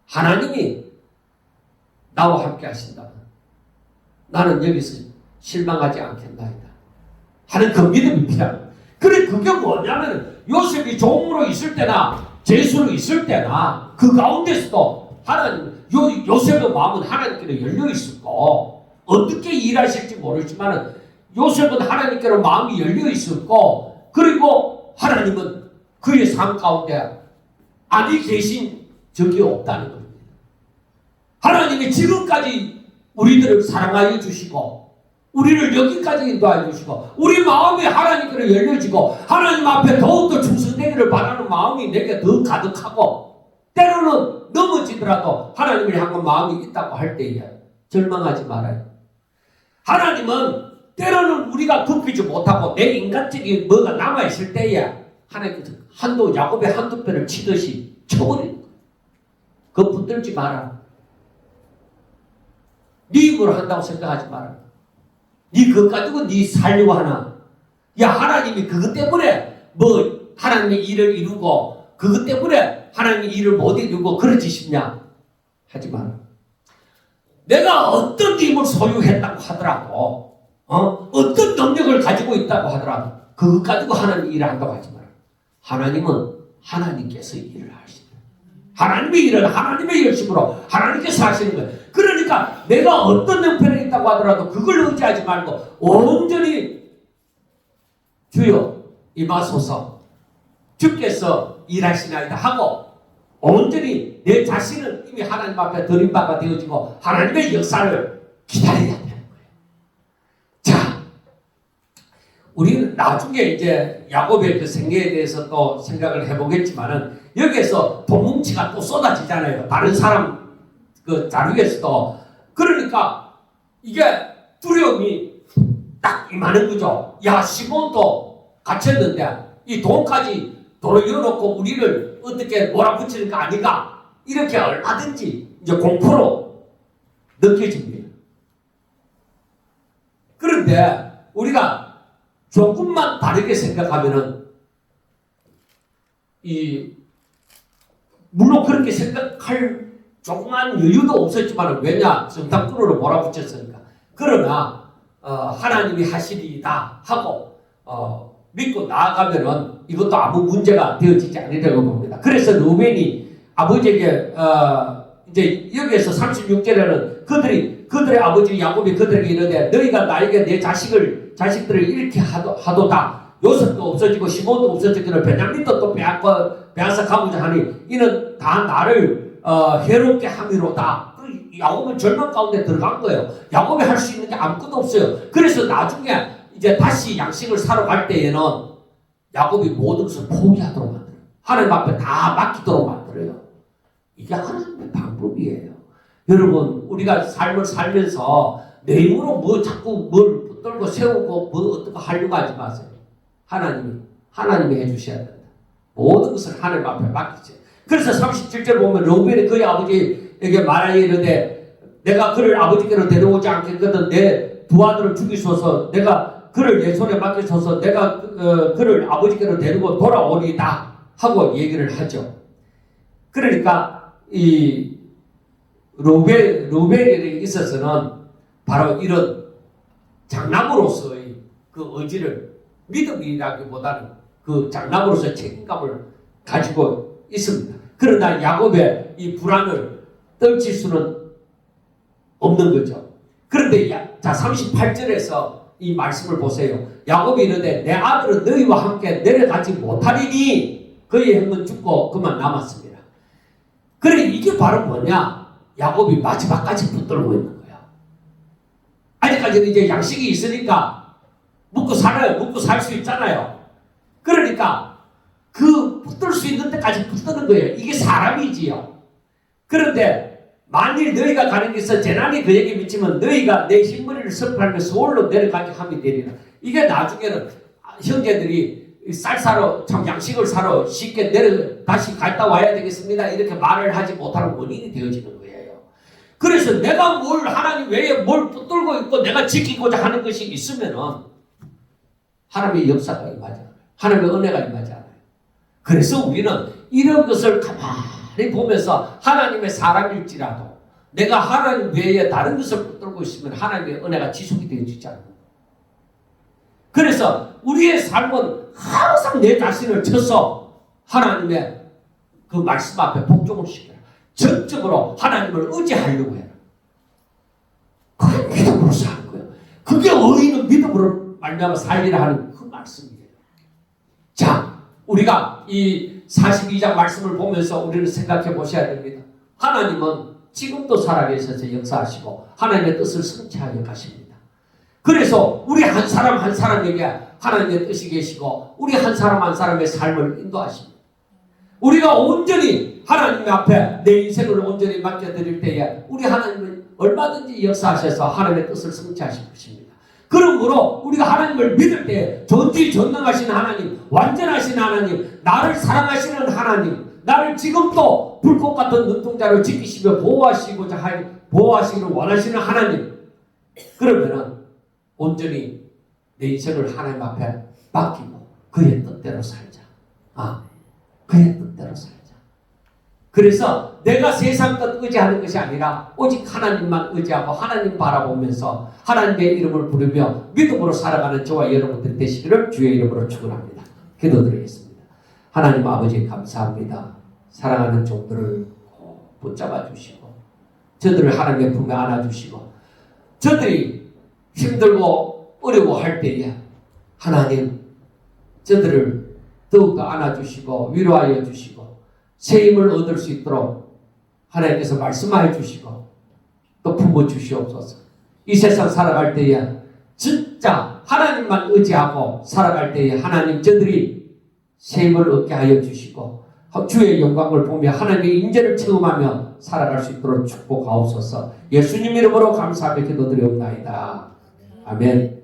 하나님이 나와 함께 하신다면 나는 여기서 실망하지 않겠나이다 하는 그 믿음이 필요합니다. 그래, 그게 뭐냐면 요셉이 종으로 있을 때나 제수로 있을 때나 그 가운데서도 하나님, 요셉의 마음은 하나님께로 열려 있었고 어떻게 일하실지 모르지만 요셉은 하나님께로 마음이 열려 있었고, 그리고 하나님은 그의 삶 가운데 아니 계신 적이 없다는 겁니다. 하나님이 지금까지 우리들을 사랑하여 주시고 우리를 여기까지 인도하여 주시고 우리 마음이 하나님께로 열려지고 하나님 앞에 더욱더 충성되기를 바라는 마음이 내게 더 가득하고 때로는 넘어지더라도 하나님을 향한 마음이 있다고 할 때에 절망하지 말아요. 하나님은 때로는 우리가 굽히지 못하고 내 인간적인 뭐가 남아있을 때에 하나님께서 야곱의 한두 편을 치듯이 쳐버리는 거예요. 그거 붙들지 마라. 네 힘으로 한다고 생각하지 마라. 네 그것 가지고 네 살려고 하나. 야, 하나님이 그것 때문에 뭐 하나님의 일을 이루고 그것 때문에 하나님의 일을 못 이루고 그러지 싶냐? 하지 마라. 내가 어떤 힘을 소유했다고 하더라도 어떤 능력을 가지고 있다고 하더라도 그것 가지고 하나님 일을 한다고 하지 마라. 하나님은 하나님께서 일을 하신다. 하나님의 일은 하나님의 열심으로 하나님께서 하시는 거예요. 그러니까 내가 어떤 형편에 있다고 하더라도 그걸 의지하지 말고 온전히 주여 임하소서, 주께서 일하시나이다 하고 온전히 내 자신은 이미 하나님 앞에 드린 바가 되어지고 하나님의 역사를 기다려야 되는 거예요. 자, 우리는 나중에 이제 야곱의 그 생애에 대해서 또 생각을 해보겠지만은 여기에서 도뭉치가 또 쏟아지잖아요. 다른 사람 그 자리에서도. 그러니까 이게 두려움이 딱 임하는 거죠. 야, 시몬도 갇혔는데 이 돈까지 돌려놓고 우리를 어떻게 몰아붙이는 거 아닌가? 이렇게 얼마든지 이제 공포로 느껴집니다. 그런데 우리가 조금만 다르게 생각하면은 물론 그렇게 생각할 조그만 여유도 없었지만 왜냐? 정탐꾼으로 몰아붙였으니까. 그러나 하나님이 하시리이다 하고 믿고 나아가면은 이것도 아무 문제가 되어지지 않으려고 봅니다. 그래서 루벤이 아버지에게 이제 여기에서 36절에는 그들이 그들의 아버지 야곱이 그들에게 이르되 너희가 나에게 내 자식들을 이렇게 하도다. 요셉도 없어지고 시몬도 없어지기를 베냐민도 또 빼앗아 가고자 하니 이는 다 나를 해롭게 함이로다. 야곱은 절망 가운데 들어간 거예요. 야곱이 할 수 있는 게 아무것도 없어요. 그래서 나중에 이제 다시 양식을 사러 갈 때에는 야곱이 모든 것을 포기하도록 만들어요. 하나님 앞에 다 맡기도록 만들어요. 이게 하나님의 방법이에요. 여러분, 우리가 삶을 살면서 내 힘으로 뭐 자꾸 뭘 붙들고 세우고 뭐 어떻게 하려고 하지 마세요. 하나님이 해주셔야 된다. 모든 것을 하나님 앞에 맡기세요. 그래서 37절 보면 르우벤이 그의 아버지에게 말하여 이르되 내가 그를 아버지께로 데려오지 않겠거든 내 두 아들을 죽이소서. 내가 그를 내 손에 맡기소서. 내가 그를 아버지께로 데리고 돌아오리다 하고 얘기를 하죠. 그러니까 이 르우벤에 있어서는 바로 이런 장남으로서의 그 의지를 믿음이라기보다는 그 장남으로서의 책임감을 가지고 있습니다. 그러나 야곱의 이 불안을 떨칠 수는 없는 거죠. 그런데 자 38절에서 이 말씀을 보세요. 야곱이 이르되 내 아들은 너희와 함께 내려가지 못하리니 그의 형은 죽고 그만 남았습니다. 그러니 이게 바로 뭐냐? 야곱이 마지막까지 붙들고 있는 거야. 아직까지는 이제 양식이 있으니까 먹고 살아요. 먹고 살 수 있잖아요. 그러니까 그 붙들 수 있는 데까지 붙드는 거예요. 이게 사람이지요. 그런데 만일 너희가 가는 길에서 재난이 그에게 미치면 너희가 내 흰머리를 섭하며 서울로 내려가게 하면 되리라. 이게 나중에는 형제들이 쌀 사러 참 양식을 사러 쉽게 다시 갔다 와야 되겠습니다. 이렇게 말을 하지 못하는 원인이 되어지는 거예요. 그래서 내가 뭘 하나님 외에 뭘 붙들고 있고 내가 지키고자 하는 것이 있으면은 하나님의 역사가 임하잖아요. 하나님의 은혜가 임하잖아요. 그래서 우리는 이런 것을 가만히 보면서 하나님의 사람일지라도 내가 하나님 외에 다른 것을 붙들고 있으면 하나님의 은혜가 지속이 되어지지 않는 거예요. 그래서 우리의 삶은 항상 내 자신을 쳐서 하나님의 그 말씀 앞에 복종을 시켜라. 전적으로 하나님을 의지하려고 해라. 그게 믿음으로 사는 거예요. 그게 의인은 믿음으로 말미암아 살리라 하는 그 말씀이에요. 자, 우리가 이 42장 말씀을 보면서 우리는 생각해 보셔야 됩니다. 하나님은 지금도 살아계셔서 역사하시고 하나님의 뜻을 성취하여 가십니다. 그래서 우리 한 사람 한 사람에게 하나님의 뜻이 계시고 우리 한 사람 한 사람의 삶을 인도하십니다. 우리가 온전히 하나님 앞에 내 인생을 온전히 맡겨드릴 때에 우리 하나님은 얼마든지 역사하셔서 하나님의 뜻을 성취하실 것입니다. 그러므로 우리가 하나님을 믿을 때 전지전능하신 하나님, 완전하신 하나님, 나를 사랑하시는 하나님, 나를 지금도 불꽃 같은 눈동자를 지키시며 보호하시기를 원하시는 하나님, 그러면은 온전히 내 인생을 하나님 앞에 맡기고 그의 뜻대로 살자. 그의 뜻대로 살자. 그래서 내가 세상 것 의지하는 것이 아니라 오직 하나님만 의지하고 하나님 바라보면서 하나님의 이름을 부르며 믿음으로 살아가는 저와 여러분들 되시기를 주의 이름으로 축원합니다. 기도드리겠습니다. 하나님 아버지 감사합니다. 사랑하는 종들을 붙잡아 주시고 저들을 하나님의 품에 안아주시고 저들이 힘들고 어려워할 때에 하나님 저들을 더욱더 안아주시고 위로하여 주시고 새 힘을 얻을 수 있도록 하나님께서 말씀하여 주시고 또 품어주시옵소서. 이 세상 살아갈 때에 진짜 하나님만 의지하고 살아갈 때에 하나님 저들이 새 힘을 얻게 하여 주시고 주의 영광을 보며 하나님의 인재를 체험하며 살아갈 수 있도록 축복하옵소서. 예수님 이름으로 감사하며 기도드리옵나이다. 아멘.